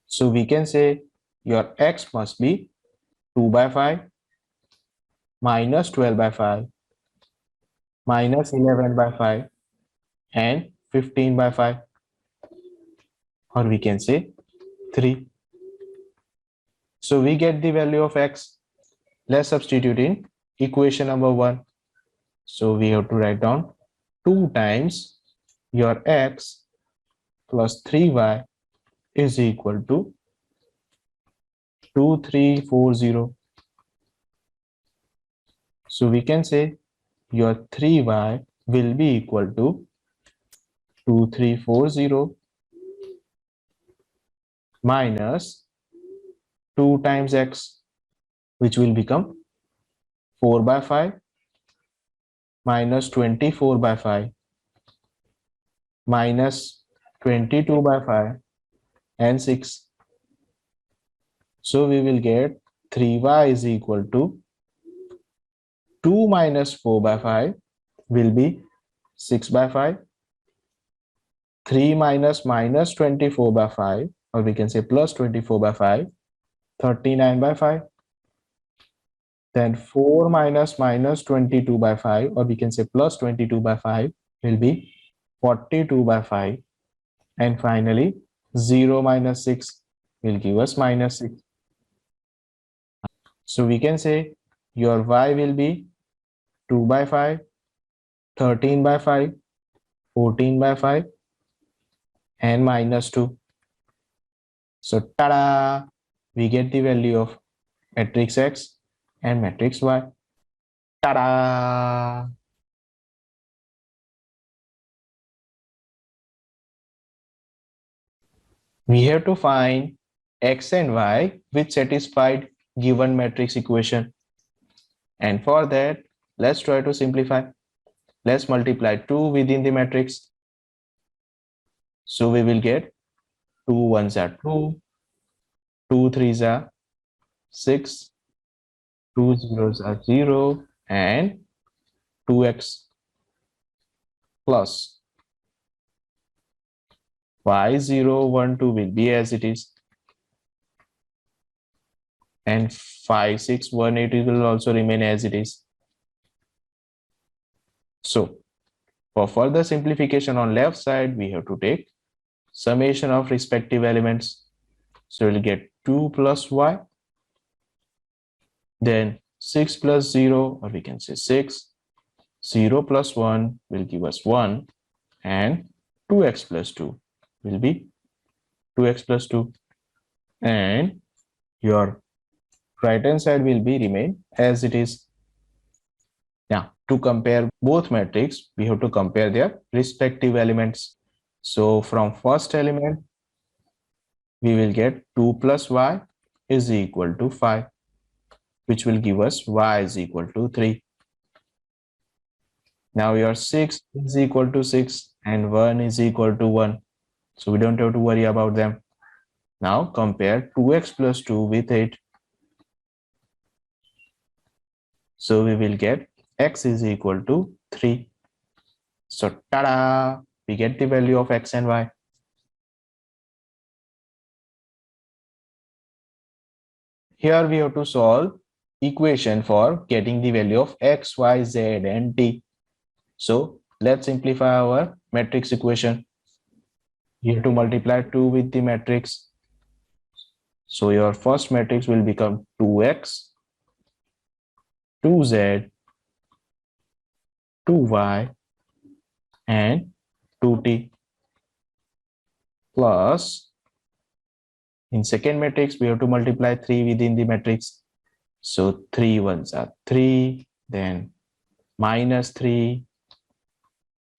So we can say your x must be 2 by 5 minus 12 by 5 minus 11 by 5 and 15 by 5, or we can say 3. So we get the value of x. Let's substitute in equation number 1. So we have to write down 2 times your x plus 3y is equal to 2340. So we can say your 3y will be equal to 2340 minus 2 times x, which will become 4 by 5 minus 24 by 5 minus 22 by 5 and 6. So we will get 3y is equal to 2 minus 4 by 5 will be 6 by 5. 3 minus minus 24 by 5, or we can say plus 24 by 5, 39 by 5. Then 4 minus minus 22 by 5, or we can say plus 22 by 5, will be 42 by 5. And finally 0 minus 6 will give us minus 6. So we can say your y will be 2 by 5, 13 by 5, 14 by 5 and minus 2. So tada, we get the value of matrix x and matrix y. Ta-da! We have to find x and y which satisfied given matrix equation. And for that, let's try to simplify. Let's multiply 2 within the matrix. So we will get 2 ones are 2, 2 threes are 6, 2 zeros are 0, and 2x plus y012 will be as it is, and 5618 will also remain as it is. So for further simplification on left side, we have to take summation of respective elements. So we'll get 2 plus y, then 6 plus 0, or we can say 6, 0 plus 1 will give us 1, and 2x plus 2 will be 2x plus 2, and your right hand side will be remain as it is. Now to compare both matrix, we have to compare their respective elements. So from first element, we will get 2 plus y is equal to 5, which will give us y is equal to 3. Now your 6 is equal to 6 and 1 is equal to 1. So we don't have to worry about them. Now compare 2x plus 2 with 8. So we will get x is equal to 3. So tada! We get the value of x and y. Here we have to solve equation for getting the value of x, y, z, and t. So let's simplify our matrix equation. You have to multiply 2 with the matrix. So your first matrix will become 2x, 2z, 2y, and 2t plus In second matrix, we have to multiply 3 within the matrix. So 3 ones are 3, then -3,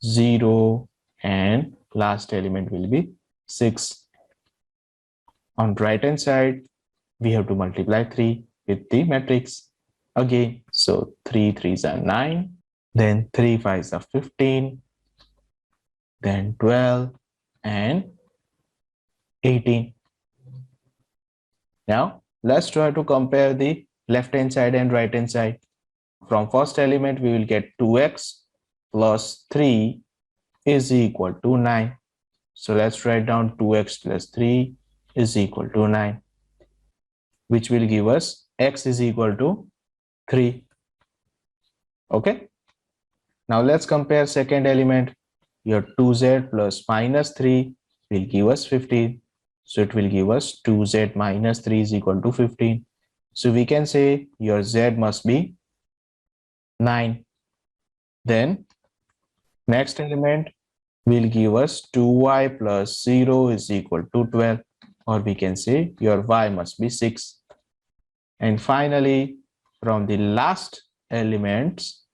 0, and last element will be 6. On right hand side, we have to multiply 3 with the matrix again. So 3 3s are 9, then 3 5s are 15, then 12, and 18. Now let's try to compare the left hand side and right hand side. From first element, we will get 2x plus 3 is equal to 9. So let's write down 2x plus 3 is equal to 9, which will give us x is equal to 3. Okay. Now let's compare second element. Your 2z plus -3 will give us 15. So it will give us 2z minus 3 is equal to 15. So we can say your z must be 9. Then next element will give us 2y plus 0 is equal to 12, or we can say your y must be 6. And finally, from the last elements,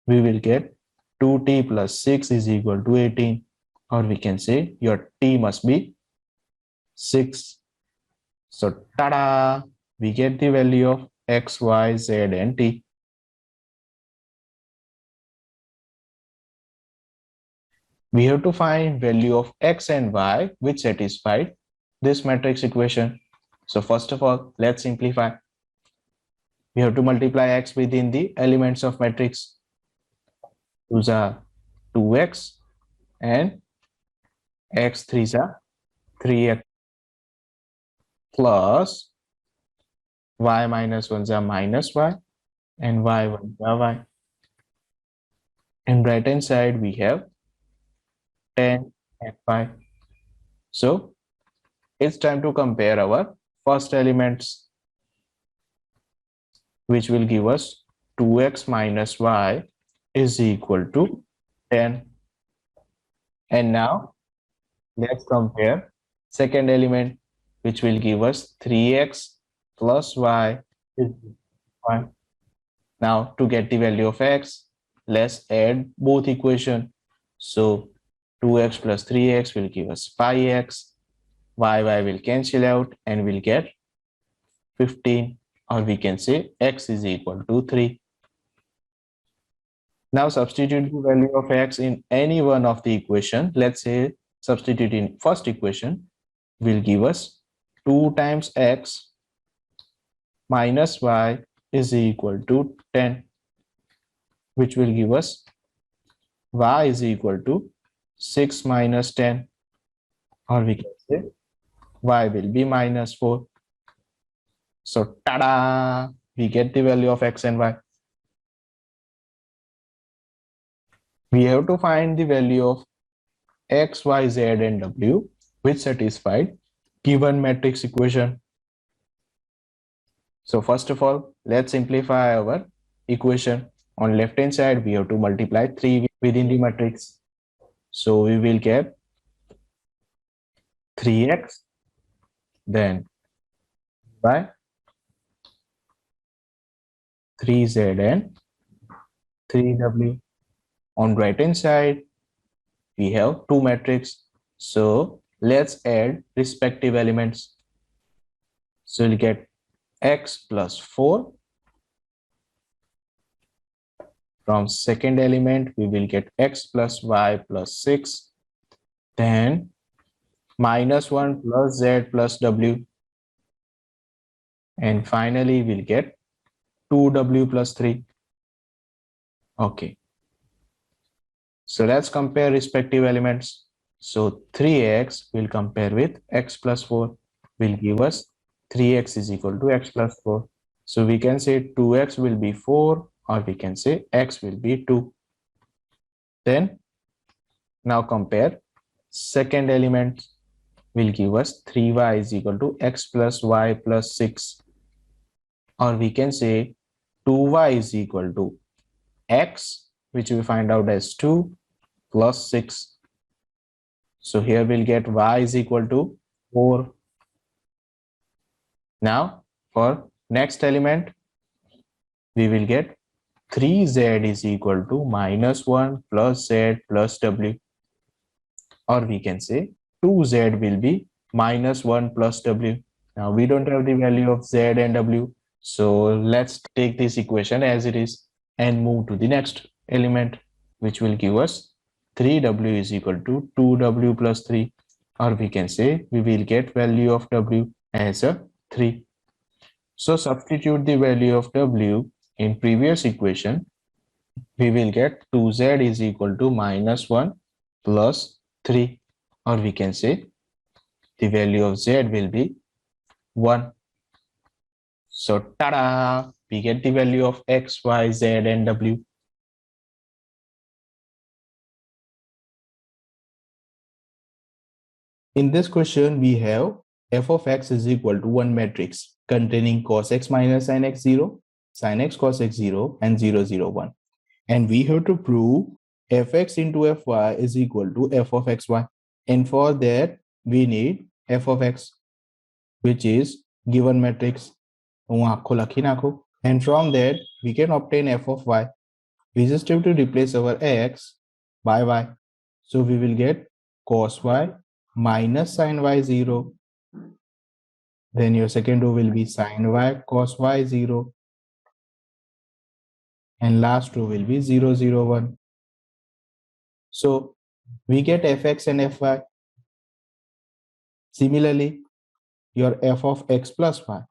we will get 2t plus 6 is equal to 18, or we can say your t must be 6. So tada, we get the value of x, y, z, and t. We have to find value of x and y which satisfied this matrix equation. So first of all, let's simplify. We have to multiply x within the elements of matrix. Those are 2x and x3s are 3x plus y minus 1s are minus y and y 1s are y. And right hand side we have 10 and 5. So it's time to compare our first elements, which will give us 2x minus y is equal to 10. And now let's compare second element, which will give us 3x plus y is equal to 1. Now to get the value of x, let's add both equations. So 2x plus 3x will give us 5x, y will cancel out and we'll get 15, or we can say x is equal to 3. Now substitute the value of x in any one of the equation. Let's say substitute in first equation will give us 2 times x minus y is equal to 10, which will give us y is equal to 6 minus 10, or we can say y will be minus 4. So tada, we get the value of x and y. We have to find the value of x, y, z, and w which satisfied given matrix equation. So first of all, let's simplify our equation. On left hand side, we have to multiply 3 within the matrix. So we will get 3x, then y, 3z, and 3w. On right hand side, we have two matrices. So let's add respective elements. So we'll get x plus 4. From second element, we will get x plus y plus 6. Then minus 1 plus z plus w. And finally, we'll get 2w plus 3. Okay. So let's compare respective elements. So 3x will compare with x plus 4 will give us 3x is equal to x plus 4. So we can say 2x will be 4, or we can say x will be 2. Then now compare second element will give us 3y is equal to x plus y plus 6, or we can say 2y is equal to x, which we find out as 2 plus 6. So here we'll get y is equal to 4 Now for next element, we will get 3z is equal to -1 plus z plus w, or we can say 2z will be -1 plus w. Now we don't have the value of z and w, so let's take this equation as it is and move to the next element, which will give us 3w is equal to 2w plus 3, or we can say we will get value of w as a 3. So substitute the value of w in previous equation. We will get 2z is equal to -1 plus 3, or we can say the value of z will be 1. So tada, we get the value of x, y, z and w. In this question, we have f of x is equal to one matrix containing cos x minus sin x 0, sin x cos x 0 and 0 0 1. And we have to prove fx into fy is equal to f of xy. And for that, we need f of x, which is given matrix. And from that, we can obtain f of y. We just have to replace our x by y. So we will get cos y minus sin y 0. Then your second row will be sin y cos y 0. And last row will be 0 0 1. So we get fx and fy. Similarly, your f of x plus y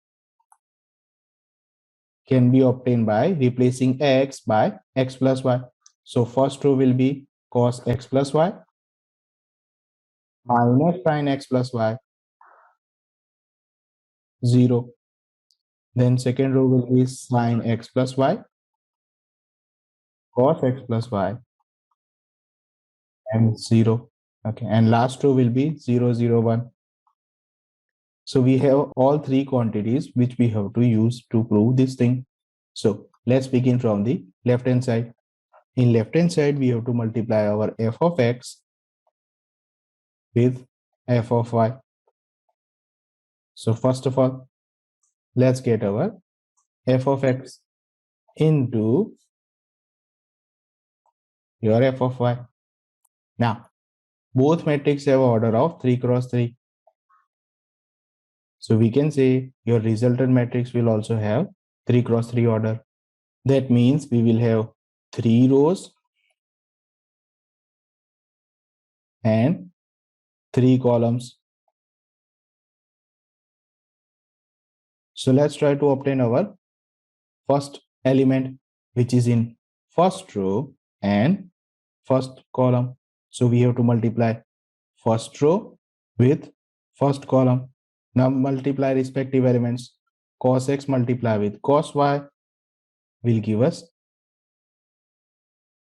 can be obtained by replacing x by x plus y. So first row will be cos x plus y minus sin x plus y 0. Then second row will be sin x plus y cos x plus y and 0. Okay, and last row will be 0 0 1. So we have all three quantities which we have to use to prove this thing. So let's begin from the left hand side. In left hand side, we have to multiply our f of x with f of y. So first of all, let's get our f of x into your f of y. Now, both matrices have order of 3 cross 3. So we can say your resultant matrix will also have 3 cross 3 order. That means we will have 3 rows and 3 columns. So let's try to obtain our first element, which is in first row and first column. So we have to multiply first row with first column. Now multiply respective elements. Cos x multiply with cos y will give us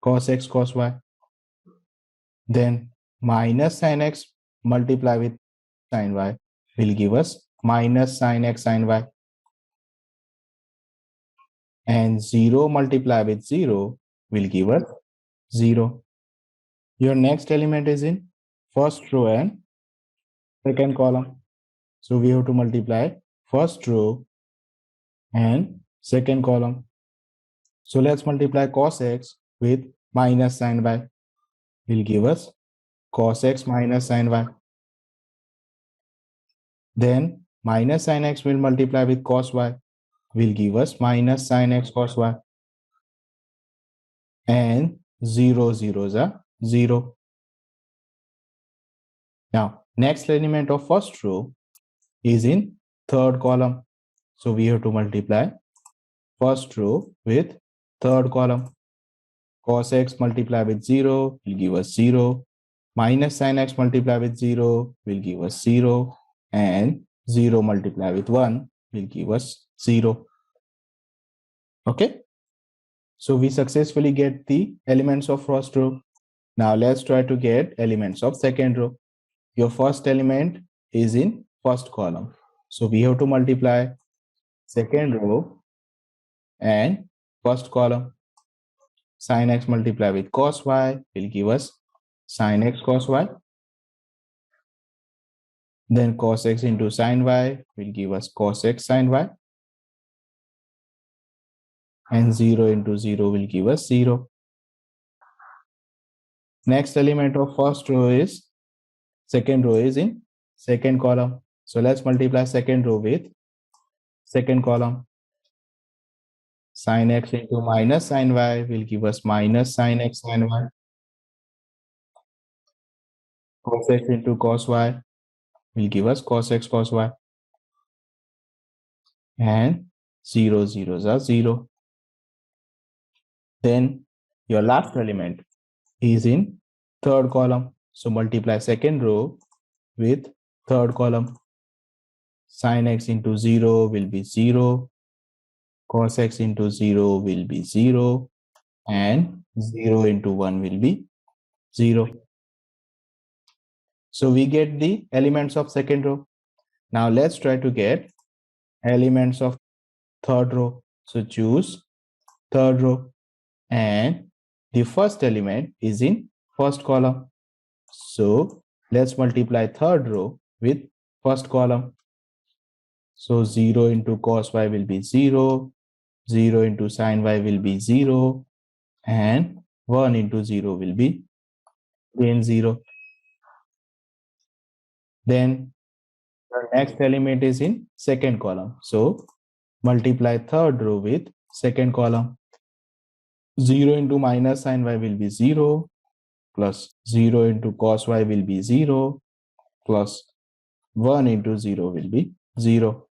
cos x cos y. Then minus sin x multiply with sin y will give us minus sin x sin y. And 0 multiply with 0 will give us 0. Your next element is in first row and second column. So we have to multiply first row and second column. So let's multiply cos x with minus sin y will give us cos x minus sin y. Then minus sin x will multiply with cos y will give us minus sin x cos y. And 0 zeros are 0. Now, next element of first row is in third column. So we have to multiply first row with third column. Cos x multiply with 0 will give us 0. Minus sin x multiply with 0 will give us 0. And 0 multiply with 1 will give us 0. Okay. So we successfully get the elements of first row. Now let's try to get elements of second row. Your first element is in first column. So we have to multiply second row and first column. Sin x multiply with cos y will give us sin x cos y. Then cos x into sin y will give us cos x sin y. And 0 into 0 will give us 0. Next element of second row is in second column. So let's multiply second row with second column. Sin x into minus sin y will give us minus sin x sin y. Cos x into cos y will give us cos x cos y. And 0 zeros are 0. Then your last element is in third column. So multiply second row with third column. Sin x into 0 will be 0. Cos x into 0 will be 0. And 0 into 1 will be 0. So we get the elements of second row. Now let's try to get elements of third row. So choose third row. And the first element is in first column. So let's multiply third row with first column. So 0 into cos y will be 0, 0 into sin y will be 0, and 1 into 0 will be again 0. Then the next element is in second column. So multiply third row with second column. 0 into minus sin y will be 0, plus 0 into cos y will be 0, plus 1 into 0 will be 0.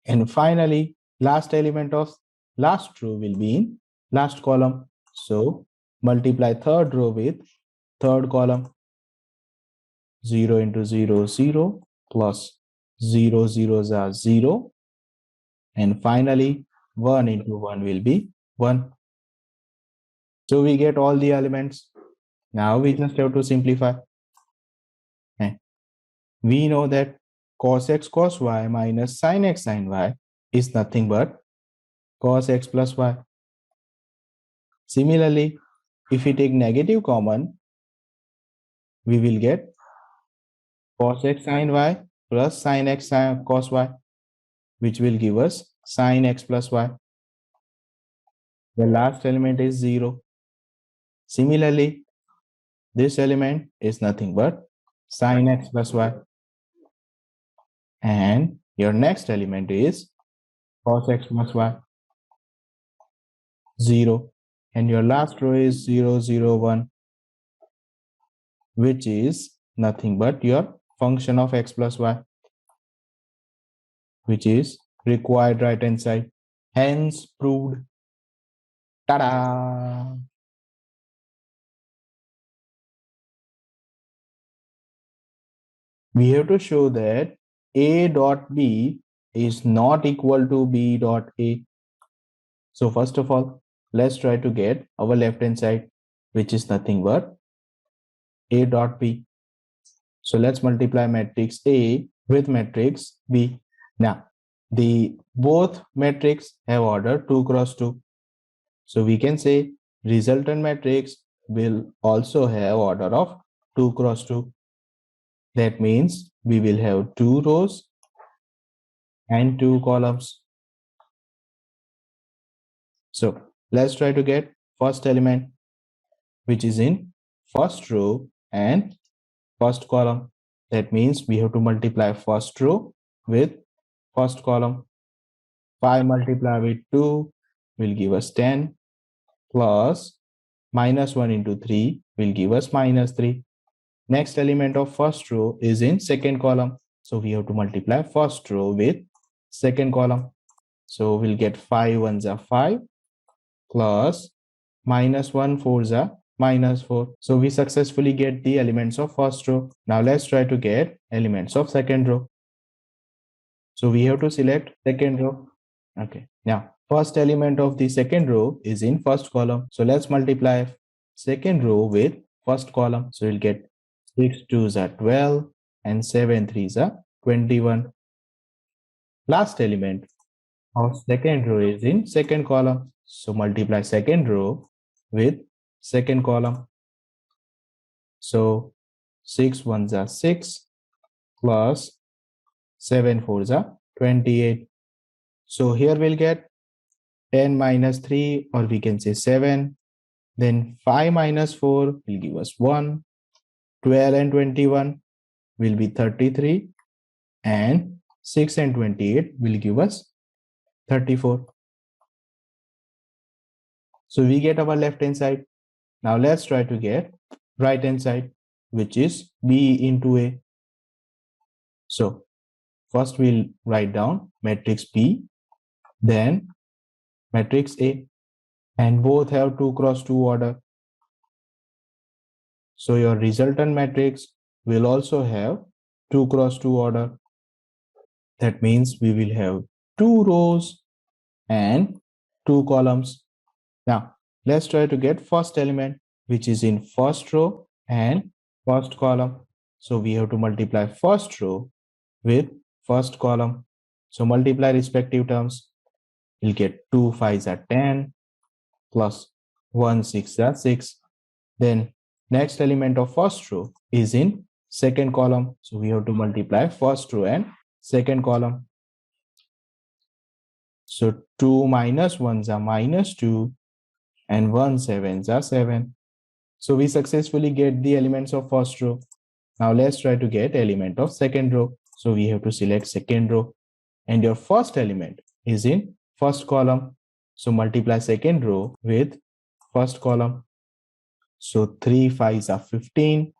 And finally, last element of last row will be in last column. So multiply third row with third column. 0 into 0, 0, plus 0 zeros are 0. And finally, 1 into 1 will be 1. So we get all the elements. Now we just have to simplify. We know that cos x cos y minus sin x sin y is nothing but cos x plus y. Similarly, if we take negative common, we will get cos x sin y plus sin x sin cos y, which will give us sin x plus y. The last element is 0. Similarly, this element is nothing but sin x plus y. And your next element is cos x plus y, 0. And your last row is 0, 0, 1, which is nothing but your function of x plus y, which is required right hand side. Hence proved. Ta-da! We have to show that a dot b is not equal to b dot a. So first of all, let's try to get our left hand side, which is nothing but a dot b. So let's multiply matrix A with matrix B. Now, the both matrix have order 2 cross 2. So we can say resultant matrix will also have order of 2 cross 2. That means we will have 2 rows and 2 columns. So let's try to get first element, which is in first row and first column. That means we have to multiply first row with first column. 5 multiplied with 2 will give us 10, plus minus 1 into 3 will give us minus 3. Next element of first row is in second column. So we have to multiply first row with second column. So we'll get 5 ones are 5, plus minus 1 fours are minus 4. So we successfully get the elements of first row. Now let's try to get elements of second row. So we have to select second row. Okay. Now, first element of the second row is in first column. So let's multiply second row with first column. So we'll get 6 2s are 12 and 7 3s are 21. Last element of second row is in second column. So multiply second row with second column. So 6 1s are 6, plus 7 4s are 28. So here we'll get 10 minus 3, or we can say 7. Then 5 minus 4 will give us 1. 12 and 21 will be 33. And 6 and 28 will give us 34. So we get our left hand side. Now let's try to get right hand side, which is B into A. So first we'll write down matrix B, then matrix A, and both have 2 cross 2 order. So your resultant matrix will also have 2 cross 2 order. That means we will have 2 rows and 2 columns. Now let's try to get first element, which is in first row and first column. So we have to multiply first row with first column. So multiply respective terms. We'll get 2 5s are 10 plus 1 6 are 6. Then next element of first row is in second column. So we have to multiply first row and second column. So 2 minus 1s are minus 2 and 1 7s are 7. So we successfully get the elements of first row. Now let's try to get element of second row. So we have to select second row, and your first element is in first column. So multiply second row with first column. So 3 5s are 15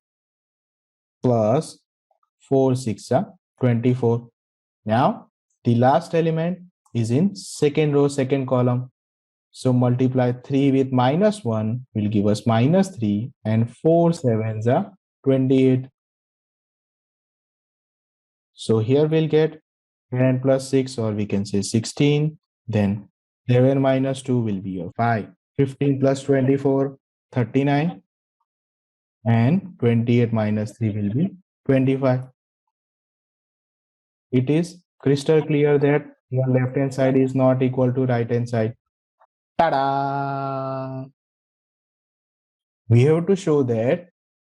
plus 4 6 are 24. Now the last element is in second row, second column. So multiply 3 with minus 1 will give us minus 3, and 4 7s are 28. So here we'll get 10 plus 6, or we can say 16. Then 11 minus 2 will be your 5. 15 plus 24, 39. And 28 minus 3 will be 25. It is crystal clear that your left hand side is not equal to right hand side. Ta-da! We have to show that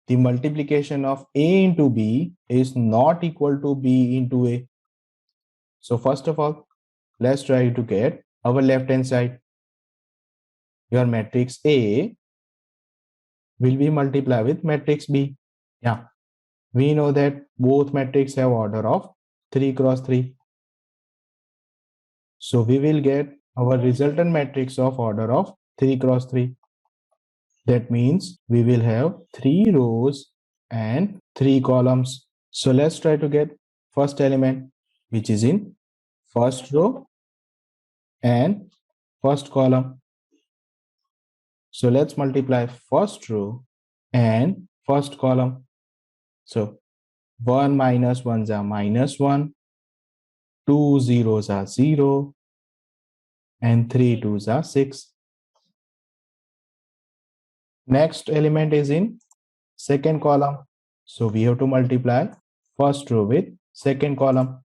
the multiplication of A into B is not equal to B into A. So first of all, let's try to get our left hand side. Your matrix A will be multiplied with matrix B. Yeah, we know that both matrices have order of 3 cross 3. So we will get our resultant matrix of order of 3 cross 3. That means we will have 3 rows and 3 columns. So let's try to get first element, which is in first row and first column. So let's multiply first row and first column. So 1 minus 1s are minus 1, 2 zeros are 0, and 3 2s are 6. Next element is in second column. So we have to multiply first row with second column.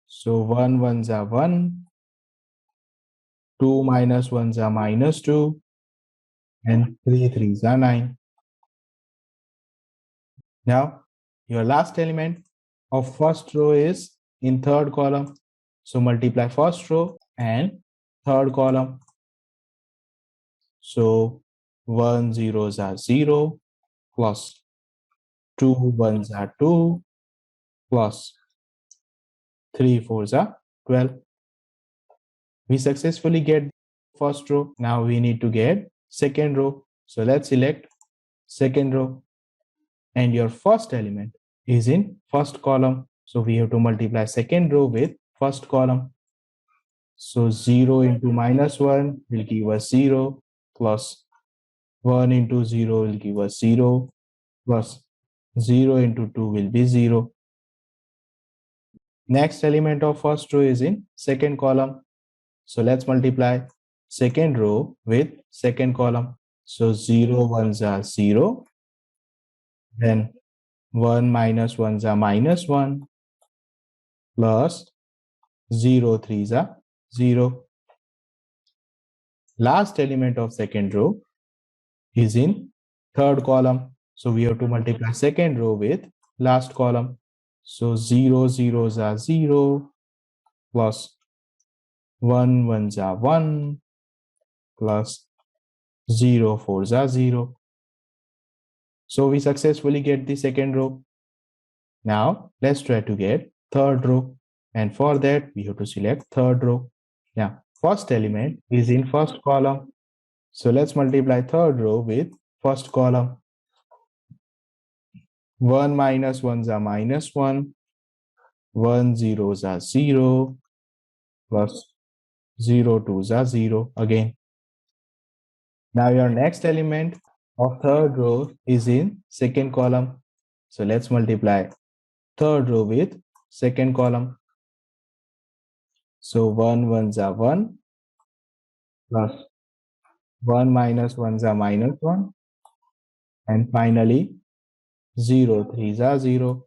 So 1 1s are 1, 2 minus 1s are minus 2, and 3 3s are 9. Now your last element of first row is in third column. So multiply first row and third column. So 1 zeros are 0 plus 2 1s are 2 plus 3 4s are 12. We successfully get first row. Now we need to get second row. So let's select second row, and your first element is in first column. So we have to multiply second row with first column. So 0 into minus 1 will give us 0, plus 1 into 0 will give us 0, plus 0 into 2 will be 0. Next element of first row is in second column. So let's multiply second row with second column. So 0 1s are 0. Then 1 minus 1s are minus 1, plus 0 3s are 0. Last element of second row is in third column. So we have to multiply second row with last column. So 0 zeros are 0 plus 1 ones are 1 plus 0 fours are 0. So we successfully get the second row. Now let's try to get third row. And for that, we have to select third row. Now, first element is in first column. So let's multiply third row with first column. 1 minus 1s are minus 1. 1 zeros are 0 plus 0 twos are 0 again. Now your next element of third row is in second column. So let's multiply third row with second column. So 1 ones are 1 plus 1 minus 1s are minus 1. And finally 0 threes are 0.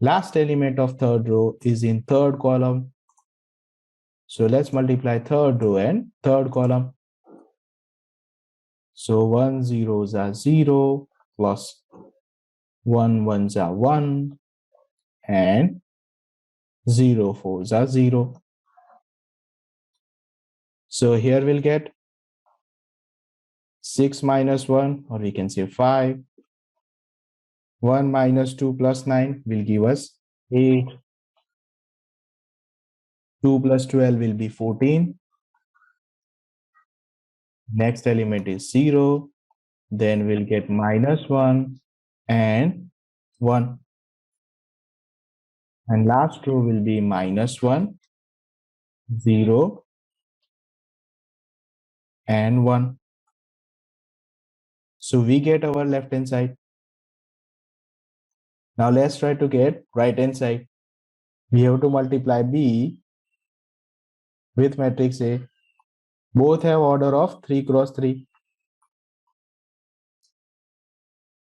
Last element of third row is in third column. So let's multiply third row and third column. So 1 zeros are 0 plus 1 ones are 1 and 0 fours are 0. So here we'll get 6 minus 1, or we can say 5. 1 minus 2 plus 9 will give us 8. 2 plus 12 will be 14. Next element is 0. Then we'll get minus 1 and 1. And last row will be minus 1, 0 and 1. So we get our left hand side. Now let's try to get right hand side. We have to multiply B with matrix A. Both have order of 3 cross 3.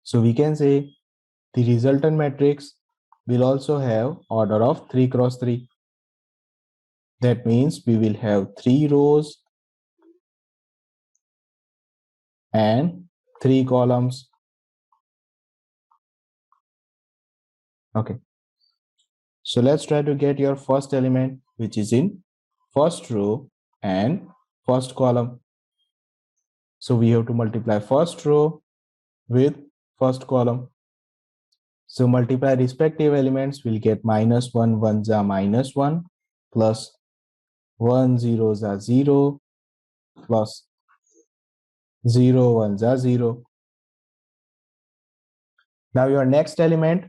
So we can say the resultant matrix will also have order of 3 cross 3. That means we will have 3 rows and 3 columns. Okay. So let's try to get your first element, which is in first row and first column. So we have to multiply first row with first column. So multiply respective elements, we'll get minus 1 ones are minus 1 plus 1 zeros are 0 plus 0 ones are 0. Now your next element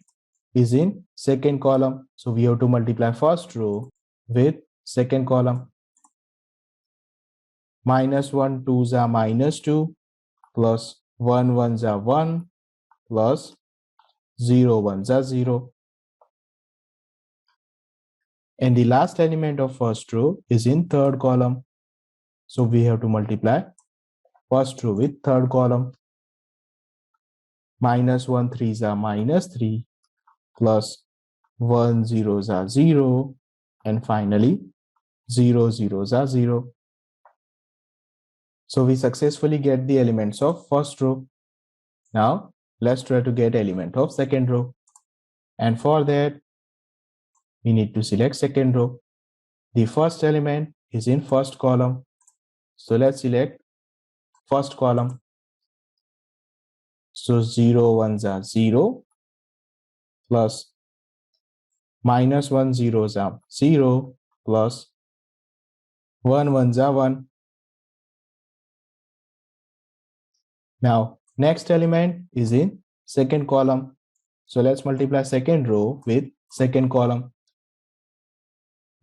is in second column. So we have to multiply first row with second column. Minus 1 twos are minus 2 plus 1 ones are 1 plus 0 ones are 0. And the last element of first row is in third column. So we have to multiply first row with third column. Minus 1 threes are minus 3 plus 1 zeros are 0 and finally 0 zeros are 0. So we successfully get the elements of first row. Now let's try to get element of second row. And for that, we need to select second row. The first element is in first column. So let's select first column. So 0 ones are 0 plus minus 1 zeros are 0 plus 1 ones are 1. Now next element is in second column. So let's multiply second row with second column.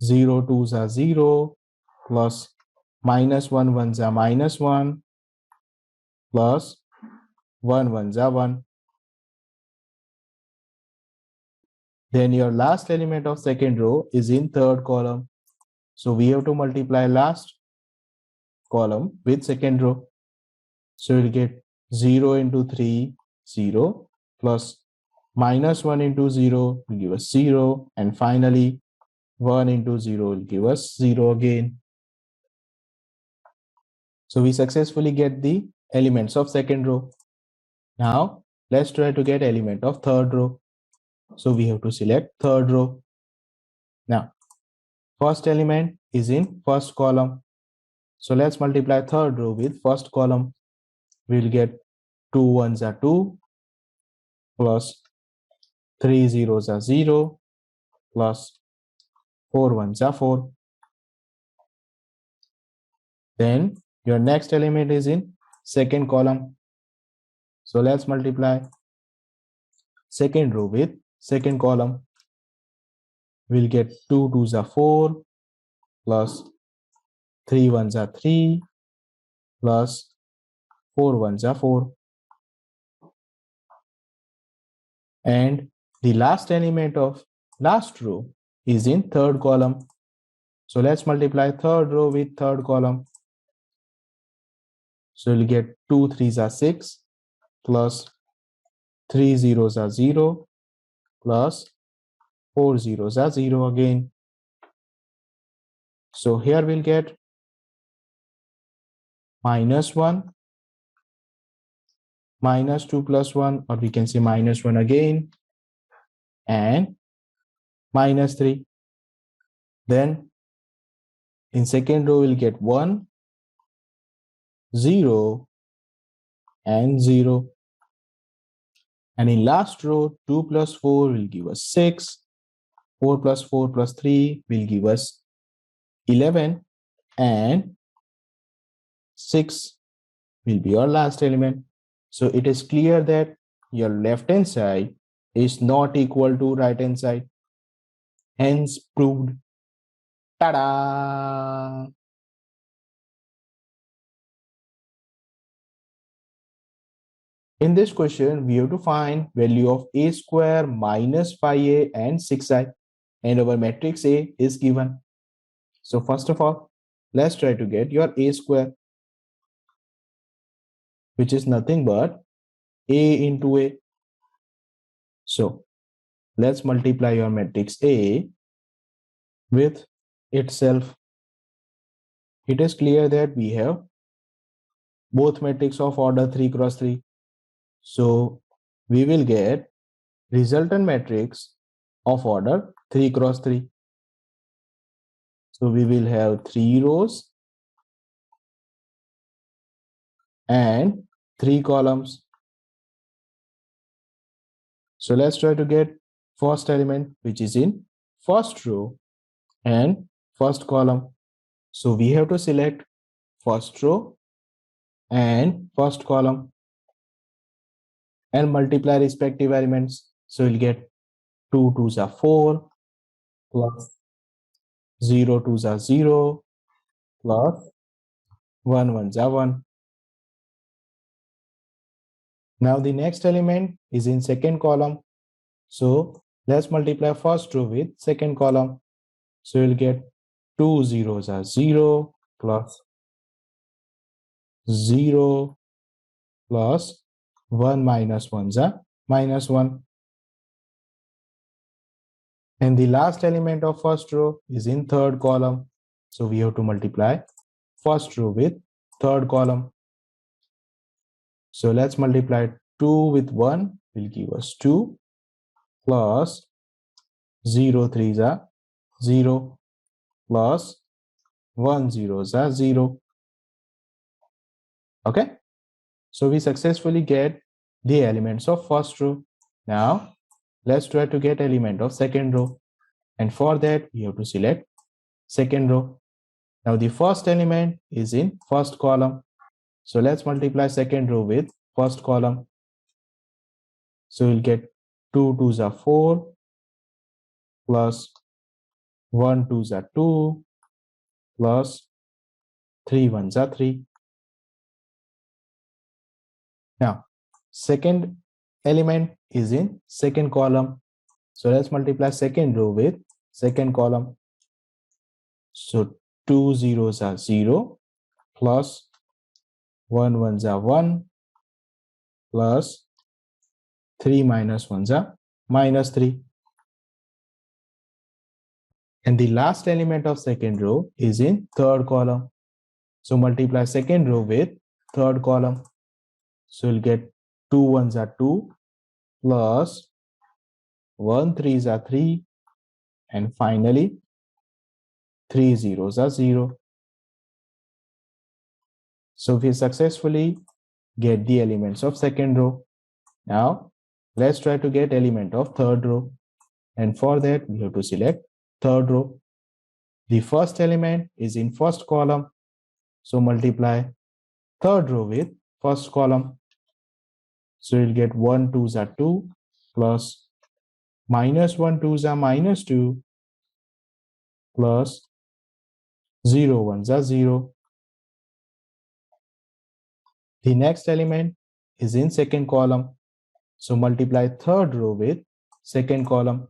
0 twos are 0 plus minus 1 ones are minus 1 plus 1 ones are 1. Then your last element of second row is in third column. So we have to multiply last column with second row. So we'll get 0 into 3, 0 plus minus 1 into 0 will give us 0. And finally 1 into 0 will give us 0 again. So we successfully get the elements of second row. Now let's try to get element of third row. So we have to select third row. Now, first element is in first column. So let's multiply third row with first column. We'll get 2 ones are 2 plus 3 zeros are 0 plus 4 ones are 4. Then your next element is in second column. So let's multiply second row with second column. We'll get 2 twos are 4 plus 3 ones are 3 plus 4 ones are 4. And the last element of last row is in third column. So let's multiply third row with third column. So you'll get 2 threes are 6 plus 3 zeros are 0 plus 4 zeros are 0 again. So here we'll get -1, -2 plus 1, or we can say -1 again, and -3. Then in second row, we'll get 1, 0, and 0. And in last row, 2 plus 4 will give us 6. 4 plus 4 plus 3 will give us 11. And 6 will be your last element. So it is clear that your left hand side is not equal to right hand side. Hence proved. Ta-da! In this question, we have to find value of a square minus 5a and 6i, and our matrix A is given. So first of all, let's try to get your a square, which is nothing but a into a. So let's multiply your matrix A with itself. It is clear that we have both matrix of order 3 cross 3. So we will get resultant matrix of order 3 cross 3. So we will have 3 rows and 3 columns. So let's try to get first element, which is in first row and first column. So we have to select first row and first column and multiply respective elements. So we'll get 2 twos are 4 plus 0 twos are 0 plus 1 ones are 1. Now the next element is in second column. So let's multiply first row with second column. So you'll get 2 zeros are 0 plus 0 plus 1 minus 1s are -1. And the last element of first row is in third column. So we have to multiply first row with third column. So let's multiply 2 with 1 will give us 2 plus 0 3s are 0 plus 1 zeros are 0. Okay. So we successfully get the elements of first row. Now let's try to get element of second row. And for that, we have to select second row. Now the first element is in first column. So let's multiply second row with first column. So we'll get 2 twos are 4 plus 1 twos are 2 plus 3 ones are 3. Now second element is in second column. So let's multiply second row with second column. So 2 zeros are 0 plus 1 ones are 1 plus 3 minus 1s are -3. And the last element of second row is in third column. So multiply second row with third column. So you'll get 2 ones are 2 plus 1 3s are 3, and finally 3 zeros are 0. So we successfully get the elements of second row. Now let's try to get element of third row. And for that, we have to select third row. The first element is in first column. So multiply third row with first column. So you'll get 1 2s are 2 plus minus 1 2s are minus 2 plus 0 1s are 0. The next element is in second column. So multiply third row with second column.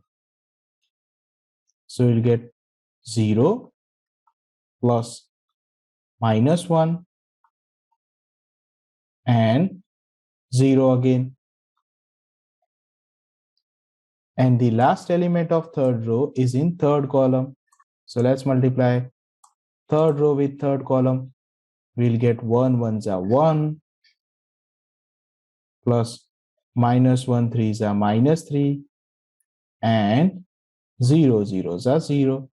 So you'll get 0 plus minus 1 and 0 again. And the last element of third row is in third column. So let's multiply third row with third column. We'll get 1 1s are 1 plus minus 1 3s are minus 3 and 0 zeros are 0.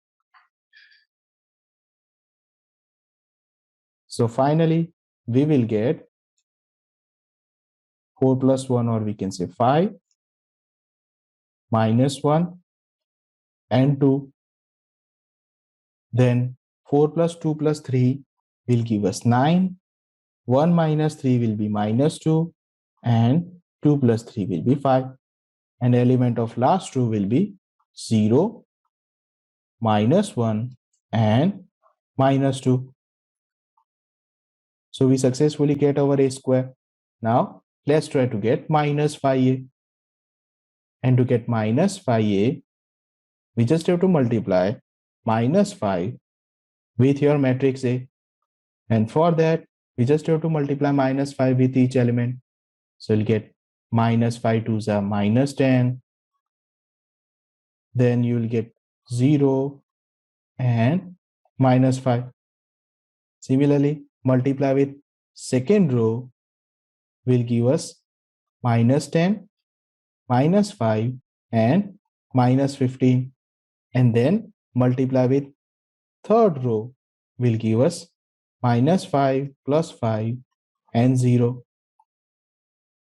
So finally, we will get 4 plus 1, or we can say 5, minus 1 and 2. Then 4 plus 2 plus 3 will give us 9. 1 minus 3 will be minus 2, and 2 plus 3 will be 5. And element of last row will be 0, minus 1 and minus 2. So we successfully get our a square. Now let's try to get minus 5a. And to get minus 5a, we just have to multiply minus 5 with your matrix A. And for that, we just have to multiply minus 5 with each element. So you'll get minus 5 2s are minus 10. Then you'll get 0 and minus 5. Similarly, multiply with second row will give us minus 10, minus 5 and minus 15. And then multiply with third row will give us minus 5 plus 5 and 0.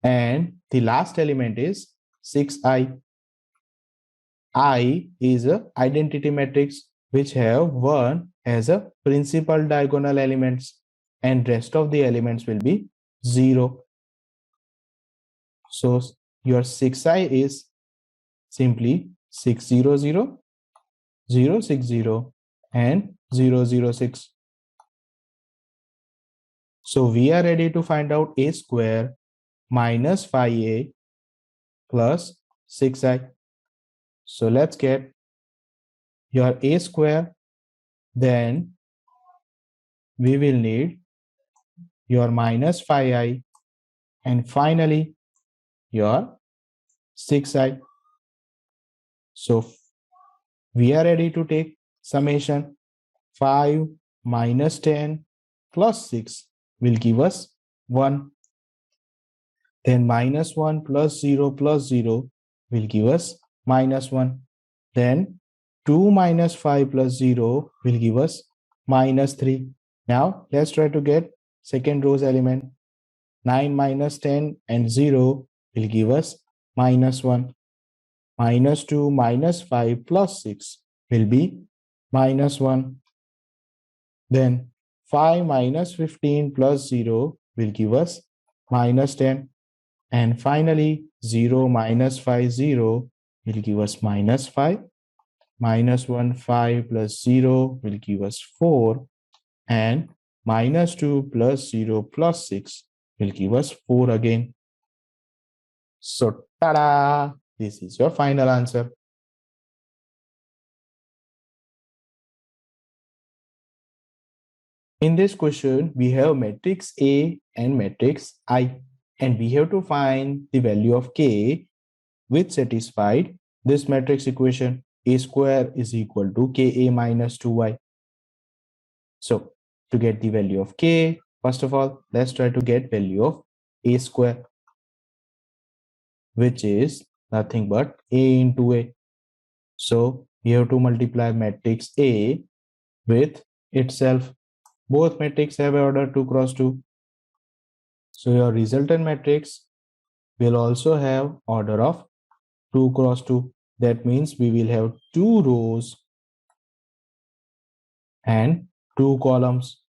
And the last element is 6i. I is a identity matrix which have 1 as a principal diagonal elements, and rest of the elements will be 0. So your 6i is simply 600, 060 and 006. So we are ready to find out a square minus 5a plus 6i. So let's get your a square. Then we will need your minus 5i, and finally your 6i. So we are ready to take summation. 5 minus 10 plus 6 will give us 1. Then minus 1 plus 0 will give us minus 1. Then 2 minus 5 plus 0 will give us minus 3. Now let's try to get second row's element. 9 minus 10 and 0 will give us minus 1. Minus 2 minus 5 plus 6 will be minus 1. Then 5 minus 15 plus 0 will give us minus 10. And finally, 0 minus 5, 0 will give us minus 5. Minus 1, 5 plus 0 will give us 4. And minus 2 plus 0 plus 6 will give us 4 again. So, ta-da! This is your final answer. In this question, we have matrix A and matrix I, and we have to find the value of K which satisfied this matrix equation. A square is equal to Ka minus 2y. So to get the value of K, first of all, let's try to get value of A square, which is nothing but A into A. So we have to multiply matrix A with itself. Both matrices have order 2 cross 2. So your resultant matrix will also have order of 2 cross 2. That means we will have 2 rows and 2 columns.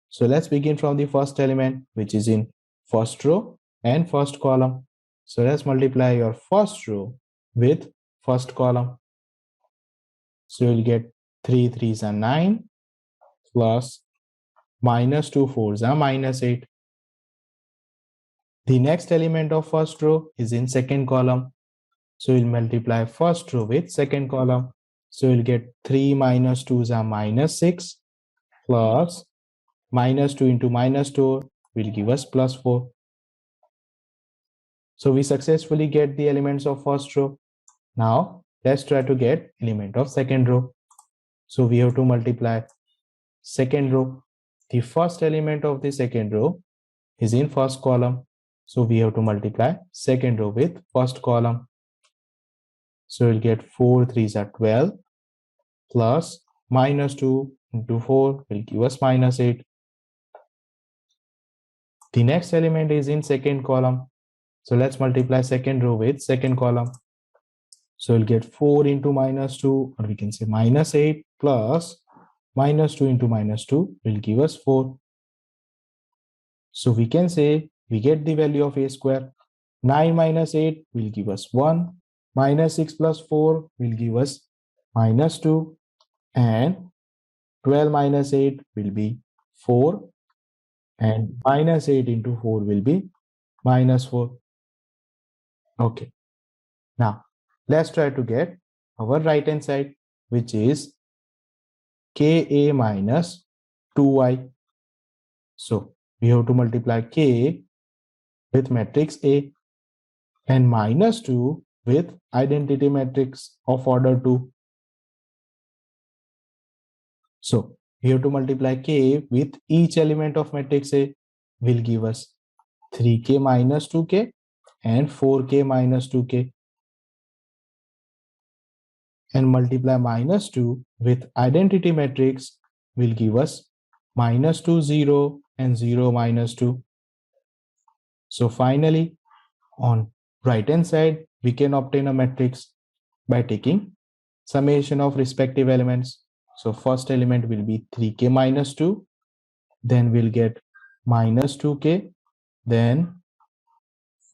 So let's begin from the first element, which is in first row and first column. So let's multiply your first row with first column. So you'll get 3 3s are 9 plus minus 2 4s are minus 8. The next element of first row is in second column. So we'll multiply first row with second column. So we'll get 3 minus 2s are minus 6 plus minus 2 into minus 2 will give us plus 4. So we successfully get the elements of first row. Now let's try to get element of second row. So we have to multiply second row. The first element of the second row is in first column. So we have to multiply second row with first column. So we'll get 4 3s are 12 plus minus 2 into 4 will give us minus 8. The next element is in second column. So let's multiply second row with second column. So we'll get 4 into minus 2, or we can say minus 8 plus minus 2 into minus 2 will give us 4. So we can say we get the value of a square. 9 minus 8 will give us 1. Minus 6 plus 4 will give us minus 2. And 12 minus 8 will be 4. And minus 8 into 4 will be minus 4. Okay. Now, let's try to get our right hand side, which is Ka minus 2y. So, we have to multiply K with matrix A and minus 2 with identity matrix of order 2. So, we have to multiply K with each element of matrix A will give us 3k minus 2k and 4k minus 2k. And multiply minus 2 with identity matrix will give us minus 2 0 and 0 minus 2. So finally, on right hand side we can obtain a matrix by taking summation of respective elements. So first element will be 3k minus 2, then we'll get minus 2k, then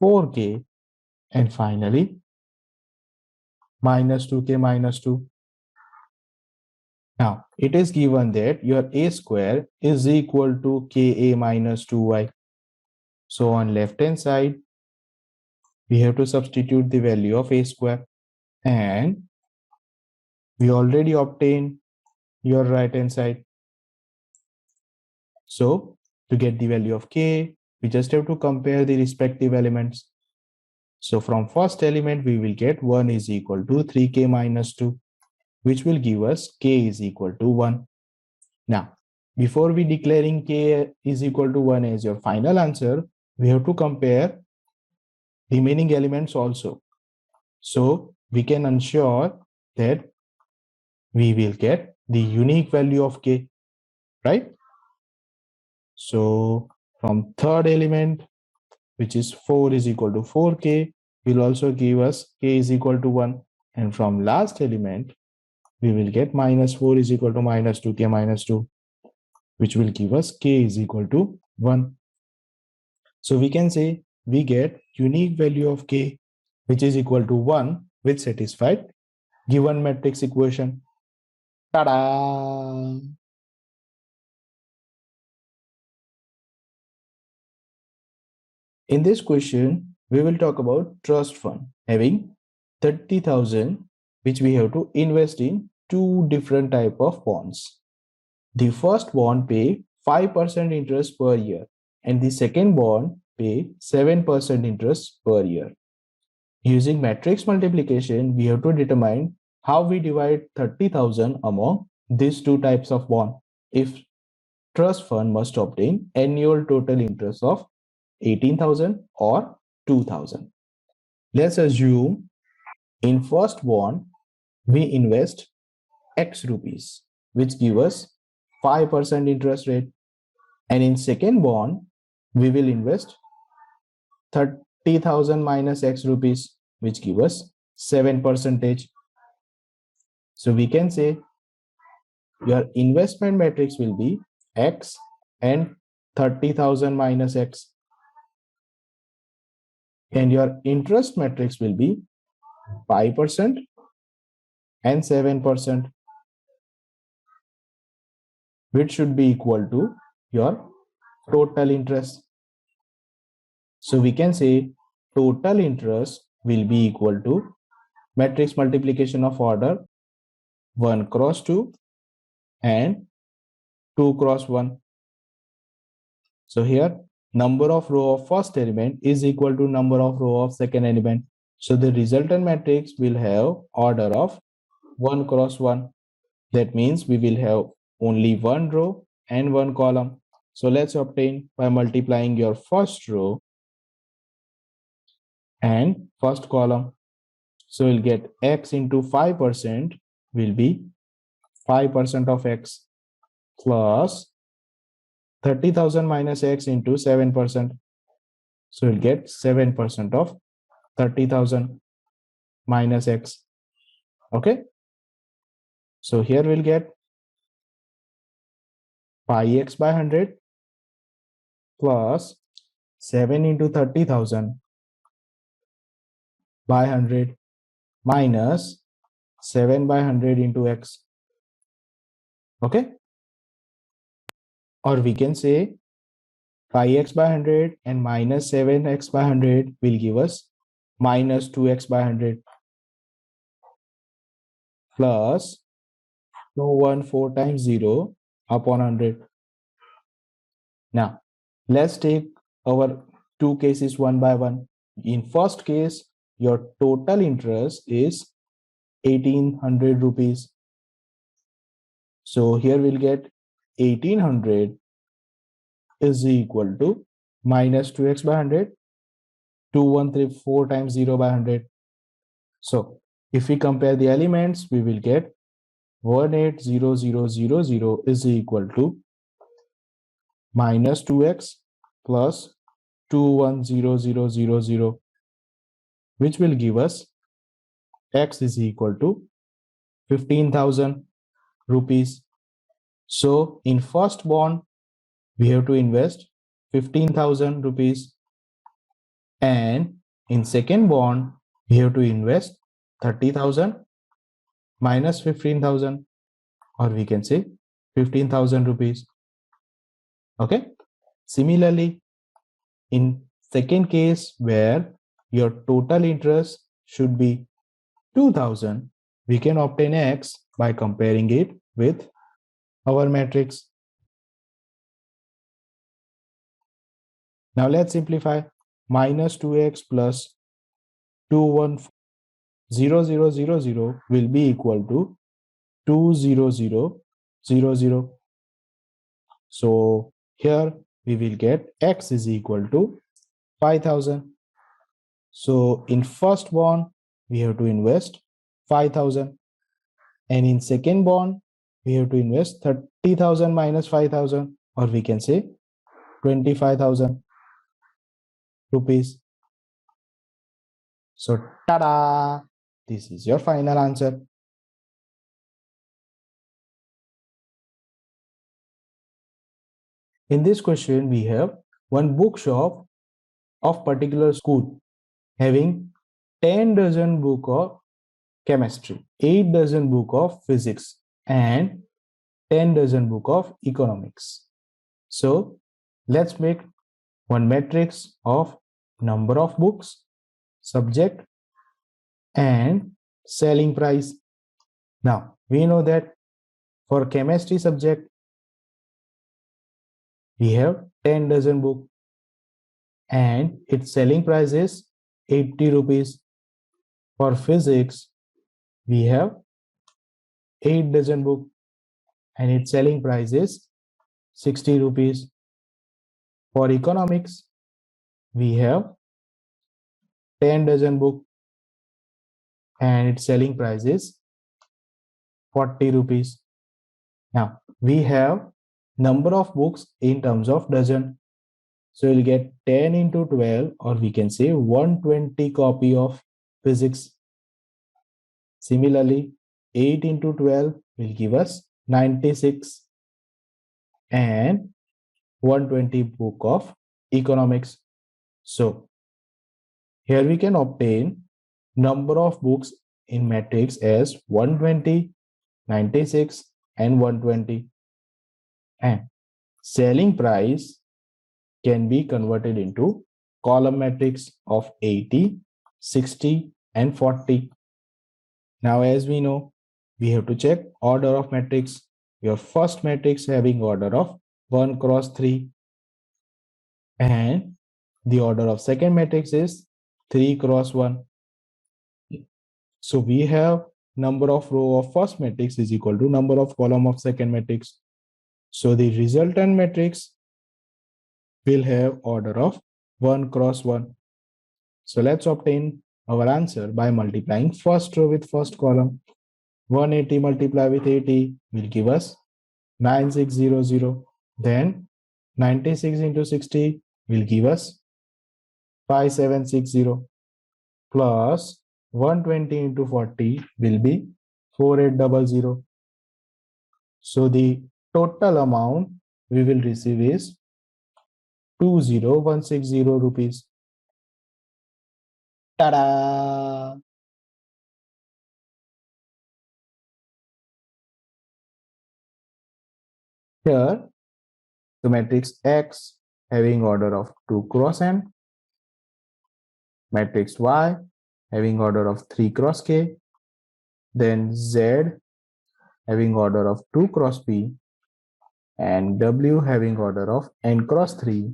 4k, and finally minus 2k minus 2. Now, it is given that your a square is equal to Ka minus 2y. So on left hand side, we have to substitute the value of a square. And we already obtained your right hand side. So to get the value of K, we just have to compare the respective elements. So from first element, we will get 1 is equal to 3k minus 2, which will give us K is equal to 1. Now, before we declaring K is equal to 1 as your final answer, we have to compare remaining elements also. So we can ensure that we will get the unique value of K, right? So from third element, which is 4 is equal to 4k, will also give us K is equal to 1. And from last element, we will get minus 4 is equal to minus 2k minus 2, which will give us K is equal to 1. So we can say we get unique value of K, which is equal to 1, which satisfied given matrix equation. Ta-da! In this question, we will talk about trust fund having 30,000, which we have to invest in two different type of bonds. The first bond pay 5% interest per year and the second bond pay 7% interest per year. Using matrix multiplication, we have to determine how we divide 30,000 among these two types of bond. If trust fund must obtain annual total interest of 18,000 or 2,000. Let's assume in first bond we invest X rupees, which give us 5% interest rate. And in second bond, we will invest 30,000 minus X rupees, which give us 7%. So we can say your investment matrix will be X and 30,000 minus X. And your interest matrix will be 5% and 7%, which should be equal to your total interest. So we can say total interest will be equal to matrix multiplication of order 1 cross 2 and 2 cross 1. So here number of row of first element is equal to number of row of second element. So the resultant matrix will have order of 1 cross 1. That means we will have only one row and one column. So let's obtain by multiplying your first row and first column. So we'll get X into 5% will be 5% of X plus 30,000 minus X into 7%. So we'll get 7% of 30,000 minus X. Okay. So here we'll get pi X by 100 plus 7 into 30,000 by 100 minus 7 by 100 into X. Okay. Or we can say pi X by 100 and minus 7X by 100 will give us minus 2X by 100 plus 214 times 0 upon 100. Now, let's take our two cases one by one. In first case, your total interest is 1800 rupees. So here we'll get 1800 is equal to minus 2x by 100, 2134 times 0 by 100. So if we compare the elements, we will get 180000 is equal to minus 2x plus 210000, which will give us X is equal to 15,000 rupees. So in first bond, we have to invest 15,000 rupees, and in second bond, we have to invest 30,000 minus 15,000, or we can say 15,000 rupees. Okay. Similarly, in second case where your total interest should be 2,000, we can obtain X by comparing it with our matrix. Now let's simplify. Minus 2x plus 2140000 will be equal to 20000. So here we will get X is equal to 5,000. So in first bond, we have to invest 5,000. And in second bond, we have to invest 30,000 minus 5,000, or we can say 25,000 rupees. So tada! This is your final answer. In this question, we have one bookshop of particular school having 10 dozen book of chemistry, 8 dozen book of physics, and 10 dozen book of economics. So let's make one matrix of number of books, subject, and selling price. Now we know that for chemistry subject, we have 10 dozen book and its selling price is 80 rupees. For physics, we have 8 dozen book and its selling price is 60 rupees. For economics, we have 10 dozen book and its selling price is 40 rupees. Now we have number of books in terms of dozen. So you'll get 10 into 12, or we can say 120 copy of physics. Similarly, 8 into 12 will give us 96 and 120 book of economics. So here we can obtain number of books in matrix as 120, 96 and 120. And selling price can be converted into column matrix of 80, 60 and 40. Now as we know, we have to check order of matrix. Your first matrix having order of 1 cross 3, and the order of second matrix is 3 cross 1. So we have number of row of first matrix is equal to number of column of second matrix. So the resultant matrix will have order of 1 cross 1. So let's obtain our answer by multiplying first row with first column. 180 multiplied with 80 will give us 9600. Then 96 into 60 will give us 5760, plus 120 into 40 will be 4800. So the total amount we will receive is 20160 rupees. Ta-da! Here, the matrix X having order of 2 cross n, matrix Y having order of 3 cross K, then Z having order of 2 cross P, and W having order of n cross 3,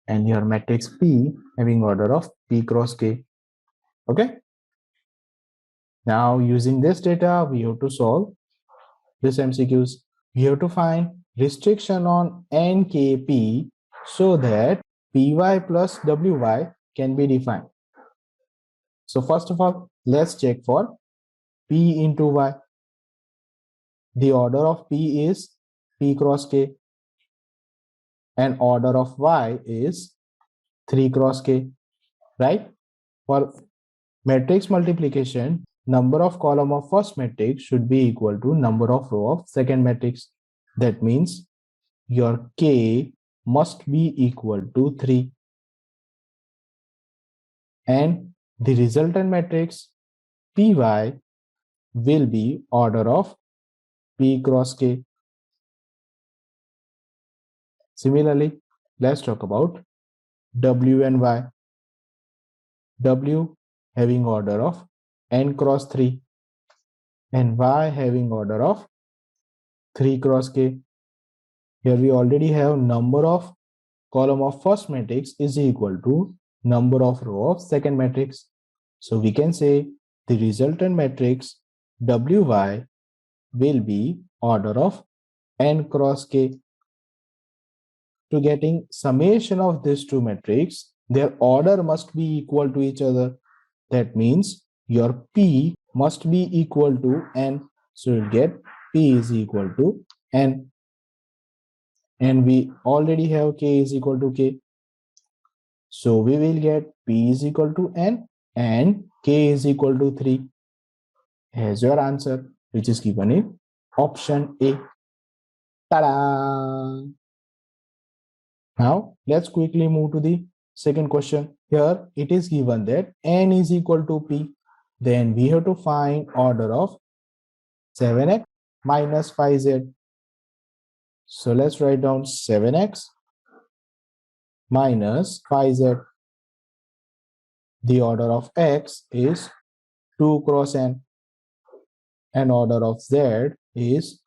and your matrix P having order of P cross K. Okay. Now using this data, we have to solve this MCQs. We have to find restriction on NKP so that PY plus WY can be defined. So first of all, let's check for P into Y. The order of P is P cross K and order of Y is 3 cross K, right? For matrix multiplication, number of column of first matrix should be equal to number of row of second matrix. That means your K must be equal to 3. And the resultant matrix PY will be order of P cross K. Similarly, let's talk about W and Y. W having order of n cross 3 and Y having order of 3 cross K. Here we already have number of column of first matrix is equal to number of row of second matrix. So we can say the resultant matrix WY will be order of n cross K. To getting summation of these two matrices, their order must be equal to each other. That means your P must be equal to n. So you'll get P is equal to n. And we already have K is equal to K. So we will get P is equal to n and K is equal to 3. Here's your answer, which is given in option A. Ta-da! Now let's quickly move to the second question. Here it is given that n is equal to P. Then we have to find order of 7x minus 5z. So let's write down 7x minus 5z. The order of x is 2 cross n and order of z is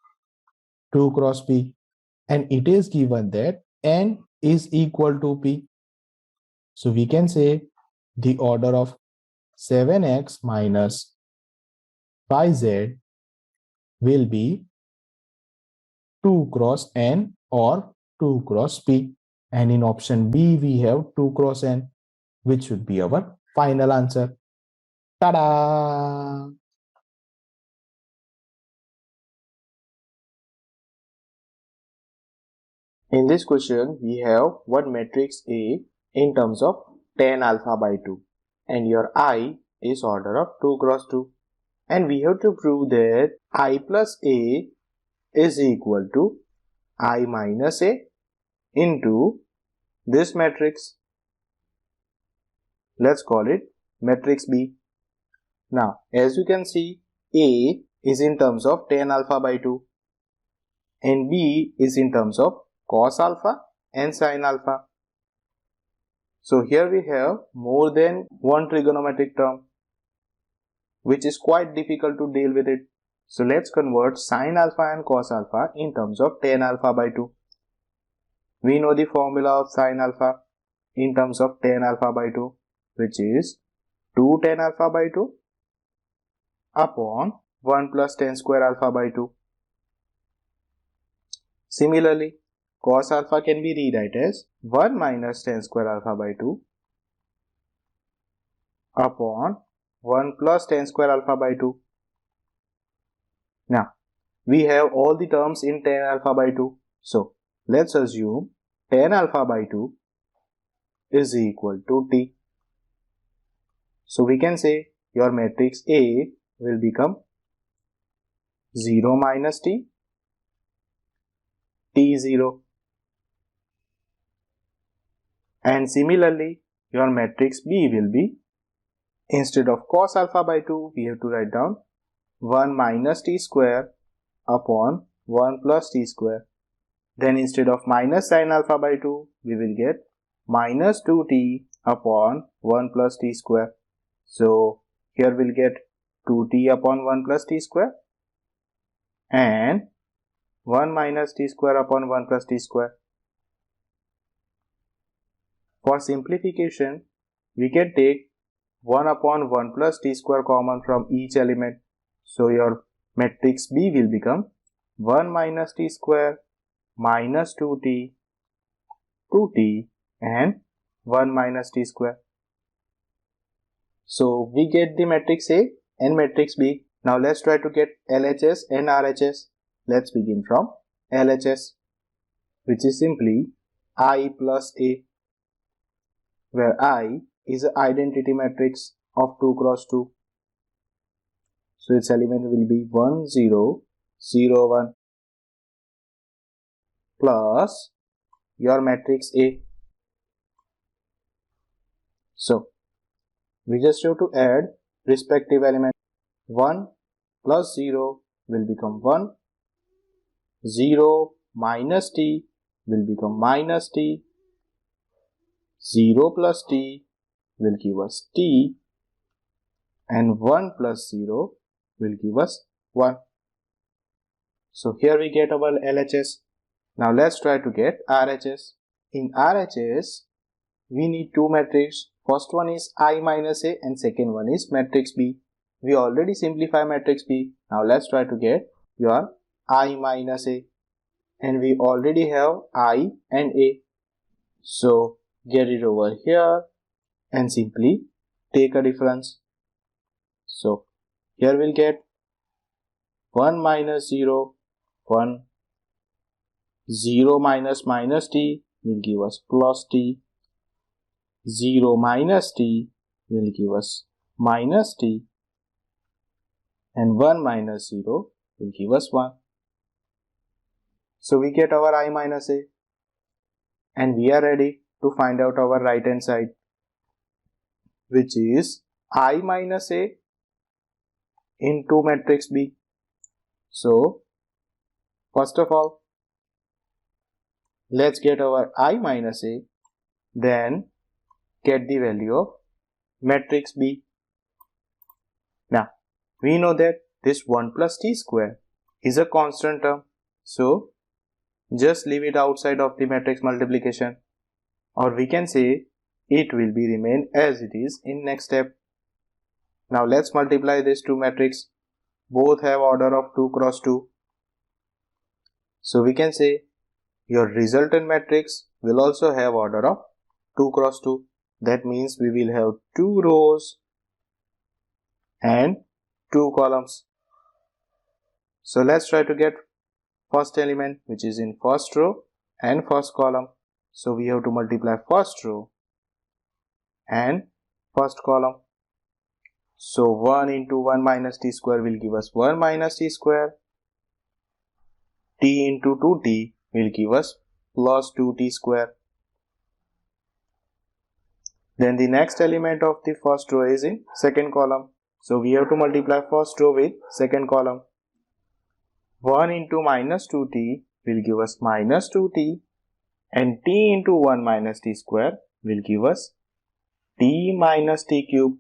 2 cross p. And it is given that n is equal to p. So we can say the order of 7x minus 5z will be 2 cross n or 2 cross p. And in option B, we have 2 cross n, which should be our final answer. Ta-da! In this question, we have one matrix A in terms of tan alpha by 2 and your I is order of 2 cross 2 and we have to prove that I plus A is equal to I minus A into this matrix. Let's call it matrix B. Now, as you can see, A is in terms of tan alpha by 2 and B is in terms of cos alpha and sin alpha. So here we have more than one trigonometric term, which is quite difficult to deal with it. So let's convert sin alpha and cos alpha in terms of tan alpha by 2. We know the formula of sin alpha in terms of tan alpha by 2, which is 2 tan alpha by 2 upon 1 plus tan square alpha by 2. Similarly, cos alpha can be rewritten as 1 minus tan square alpha by 2 upon 1 plus tan square alpha by 2. Now, we have all the terms in tan alpha by 2. So, let's assume tan alpha by 2 is equal to t. So, we can say your matrix A will become 0 minus t, t0. And similarly, your matrix B will be, instead of cos alpha by 2, we have to write down 1 minus t square upon 1 plus t square. Then instead of minus sin alpha by 2, we will get minus 2t upon 1 plus t square. So here we'll get 2t upon 1 plus t square and 1 minus t square upon 1 plus t square. For simplification, we can take 1 upon 1 plus t square common from each element. So your matrix B will become 1 minus t square minus 2t, 2t and 1 minus t square. So we get the matrix A and matrix B. Now let's try to get LHS and RHS. Let's begin from LHS, which is simply I plus A, where I is an identity matrix of 2 cross 2. So its element will be 1, 0, 0, 1 plus your matrix A. So we just have to add respective element. 1 plus 0 will become 1, 0 minus t will become minus t, 0 plus t will give us t and 1 plus 0 will give us 1. So here we get our LHS. Now let's try to get RHS. In RHS, we need two matrices. First one is I minus A and second one is matrix B. We already simplify matrix B. Now let's try to get your I minus A. And we already have I and A. So get it over here and simply take a difference. So here we'll get 1 minus 0, 1, 0 minus minus t will give us plus t, 0 minus t will give us minus t and 1 minus 0 will give us 1. So we get our I minus A and we are ready to find out our right hand side, which is I minus A into matrix B. So first of all, let's get our I minus A, then get the value of matrix B. Now we know that this 1 plus t square is a constant term, so just leave it outside of the matrix multiplication, or we can say it will be remain as it is in next step. Now let's multiply these two matrices. Both have order of 2 cross 2. So we can say your resultant matrix will also have order of 2 cross 2. That means we will have 2 rows and 2 columns. So let's try to get first element, which is in first row and first column. So we have to multiply first row and first column. So 1 into 1 minus t square will give us 1 minus t square. T into 2t will give us plus 2t square. Then the next element of the first row is in second column. So we have to multiply first row with second column. 1 into minus 2t will give us minus 2t, and t into 1 minus t square will give us t minus t cube.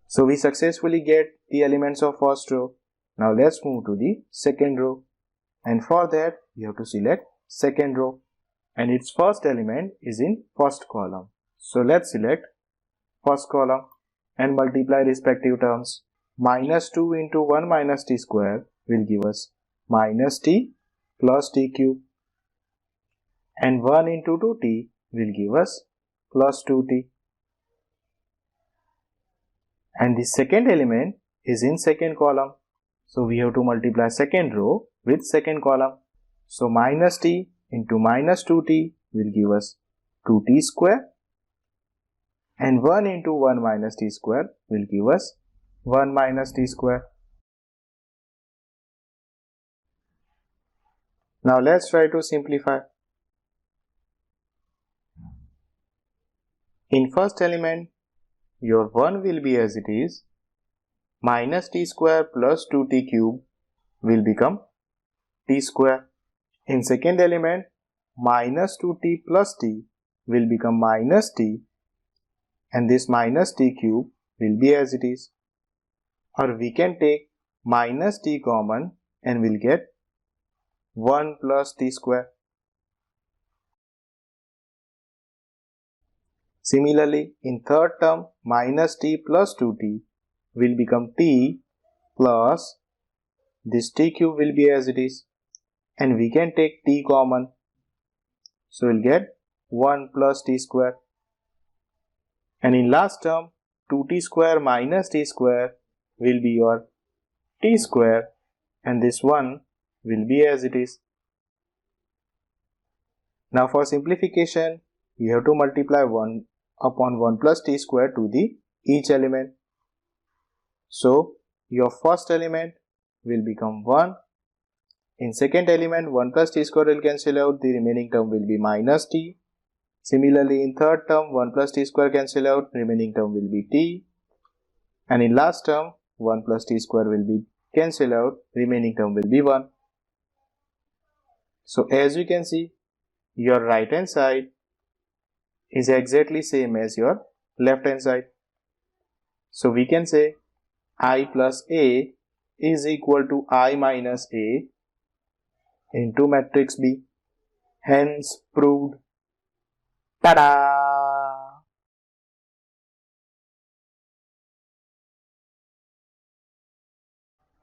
So we successfully get the elements of first row. Now let's move to the second row, and for that we have to select second row, and its first element is in first column. So let's select first column and multiply respective terms. Minus 2 into 1 minus t square will give us minus t plus t cube, and 1 into 2t will give us plus 2t. And the second element is in second column. So we have to multiply second row with second column. So minus t into minus 2t will give us 2t square, and 1 into 1 minus t square will give us 1 minus t square. Now let's try to simplify. In first element, your 1 will be as it is. Minus t square plus 2t cube will become t square. In second element, minus 2t plus t will become minus t, and this minus t cube will be as it is. Or we can take minus t common and we'll get 1 plus t square. Similarly, in third term, minus t plus 2t will become t plus this t cube will be as it is, and we can take t common. So we'll get 1 plus t square. And in last term, 2t square minus t square will be your t square, and this 1 will be as it is. Now for simplification, we have to multiply 1 upon 1 plus t square to the each element. So your first element will become 1. In second element, 1 plus t square will cancel out, the remaining term will be minus t. Similarly, in third term, 1 plus t square cancel out, remaining term will be t. And in last term, 1 plus t square will be cancel out, remaining term will be 1. So as you can see, your right hand side is exactly same as your left hand side. So we can say I plus A is equal to I minus A into matrix B. Hence proved. Ta-da!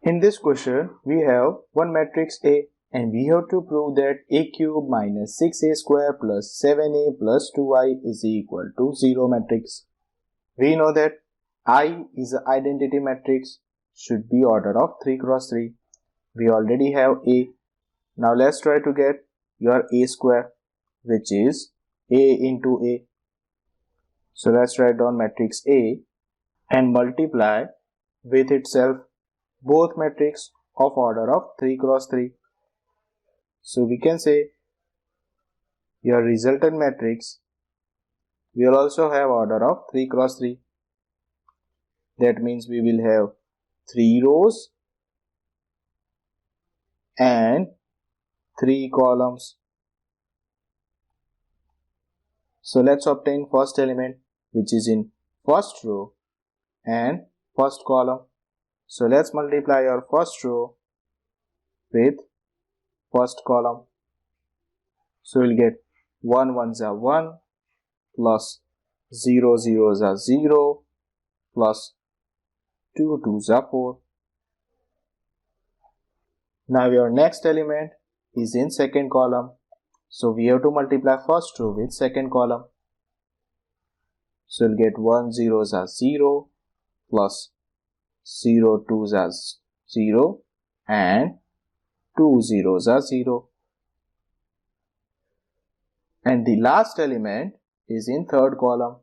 In this question, we have one matrix A, and we have to prove that A cube minus 6A square plus 7A plus 2I is equal to 0 matrix. We know that I is an identity matrix, should be order of 3 cross 3. We already have A. Now let's try to get your A square, which is A into A. So let's write down matrix A and multiply with itself both matrix of order of 3 cross 3. So we can say your resultant matrix will also have order of 3 cross 3. That means we will have 3 rows and 3 columns. So let's obtain first element, which is in first row and first column. So let's multiply our first row with first column. So we'll get 1 ones are 1 plus 0 zeros are 0 plus 2 twos are 4. Now your next element is in second column. So we have to multiply first row with second column. So we'll get 1 zeros are 0 plus 0 2s are 0 and 2 zeros are 0. And the last element is in third column.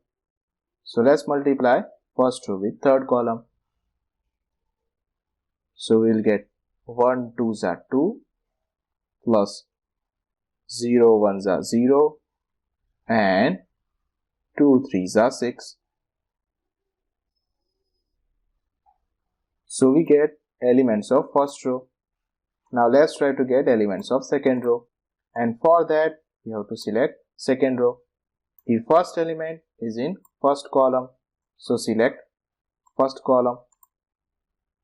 So let's multiply first row with third column. So we'll get 1 2s are 2 plus 0 1s are 0 and 2 3s are 6. So we get elements of first row. Now let's try to get elements of second row. And for that we have to select second row. The first element is in first column. So select first column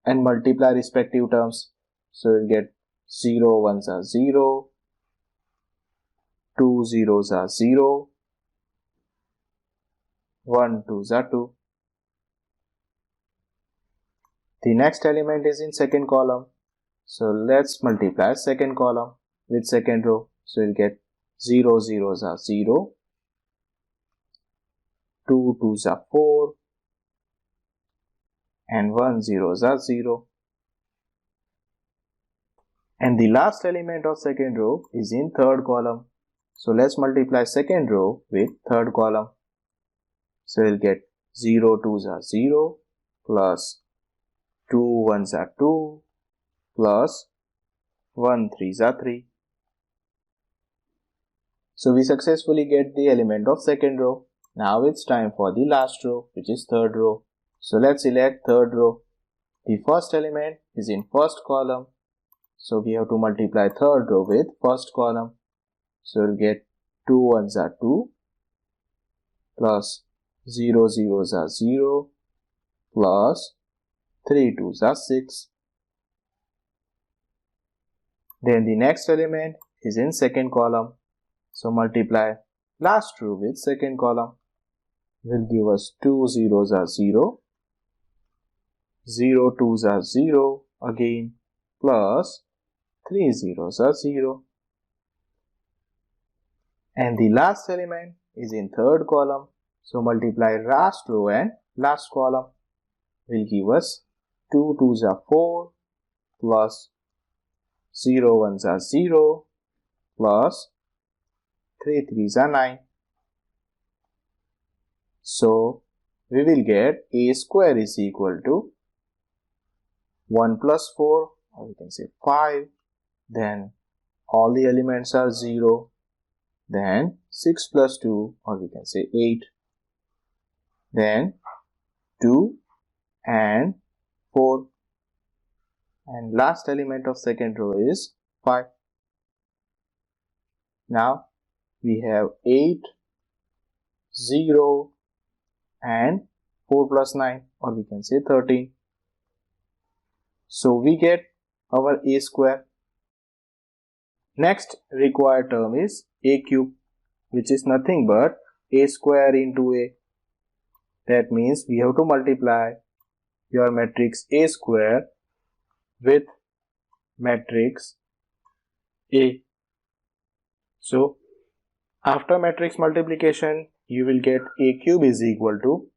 and multiply respective terms. So we'll get 0 1s are 0, 2 zeros are 0, 1 2s are 2. The next element is in second column. So let's multiply second column with second row. So we'll get 0 zeros are 0, 2 2s are 4 and 1 zeros are 0. And the last element of second row is in third column. So let's multiply second row with third column. So we'll get 0 2s are 0 plus 2 1s are 2 plus 1 3s are 3. So we successfully get the element of second row. Now it's time for the last row, which is third row. So let's select third row. The first element is in first column. So we have to multiply third row with first column. So we'll get 2 1s are 2 plus 0 zeros are 0 plus 3 2s are 6. Then the next element is in second column. So multiply last row with second column. Will give us 2 zeros are 0, 0 2s are 0 again plus 3 zeros are 0. And the last element is in third column. So multiply last row and last column. Will give us 2 2s are 4 plus 0 1s are 0 plus 3 3s are 9. So we will get a square is equal to 1 plus 4, or we can say 5. Then all the elements are 0. Then 6 plus 2, or we can say 8. Then 2 and 4. And last element of second row is 5. Now we have 8, 0 and 4 plus 9, or we can say 13. So we get our a square. Next required term is a cube, which is nothing but a square into a. That means we have to multiply your matrix A square with matrix A. So after matrix multiplication, you will get a cube is equal to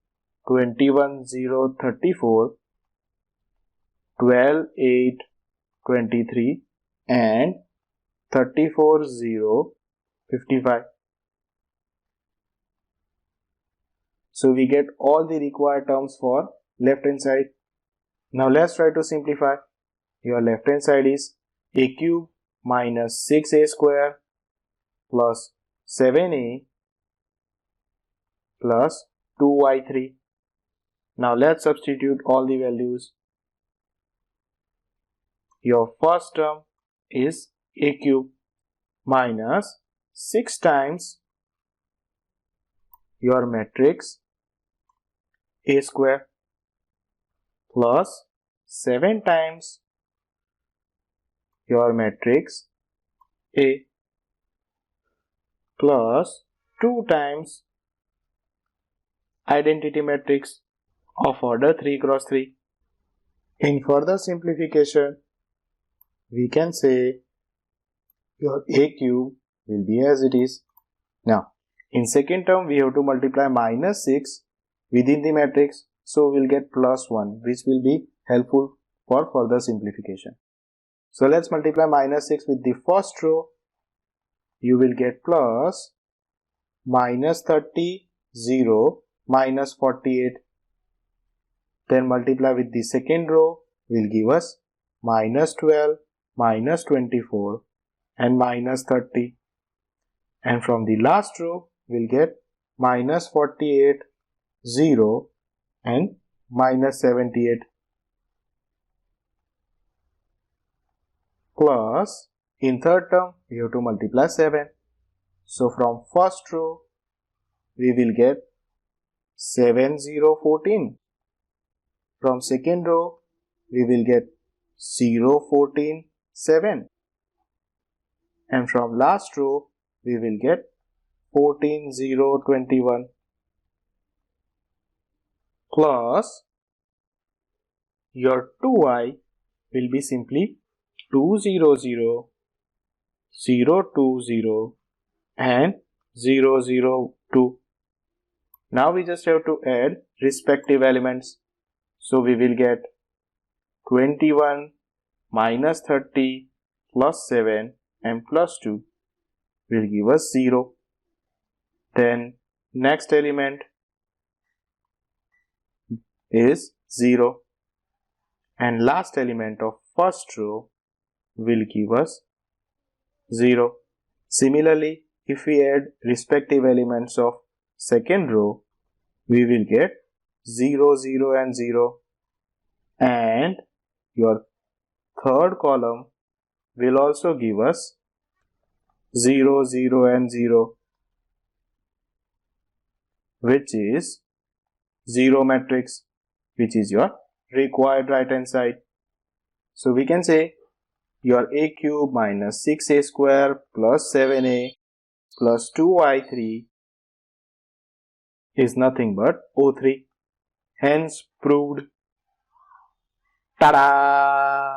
21 0 34, 12 8 23 and 34 0 55. So we get all the required terms for left hand side. Now let's try to simplify. Your left hand side is a cube minus 6a square plus 7a plus 2y3. Now let's substitute all the values. Your first term is a cube minus 6 times your matrix a square plus 7 times your matrix A plus 2 times identity matrix of order 3 cross 3. In further simplification, we can say your A cube will be as it is. Now, in second term, we have to multiply minus 6 within the matrix. So we'll get plus 1, which will be helpful for further simplification. So let's multiply minus 6 with the first row. You will get plus minus 30, 0, minus 48. Then multiply with the second row will give us minus 12, minus 24 and minus 30. And from the last row we'll get minus 48, 0 and minus 78. Plus, in third term we have to multiply 7. So from first row we will get 7, 0, 14. From second row we will get 0, 14, 7. And from last row we will get 14, 0, 21. Plus, your 2i will be simply 2, 0, 0, 0, 2, 0 and 0, 0, 2. Now we just have to add respective elements. So we will get 21 minus 30 plus 7 and plus 2 will give us 0. Then next element is 0 and last element of first row will give us 0. Similarly, if we add respective elements of second row, we will get 0, 0 and 0, and your third column will also give us 0, 0 and 0, which is 0 matrix, which is your required right hand side. So we can say your a cube minus 6a square plus 7a plus 2i3 is nothing but O3. Hence proved. Ta-da!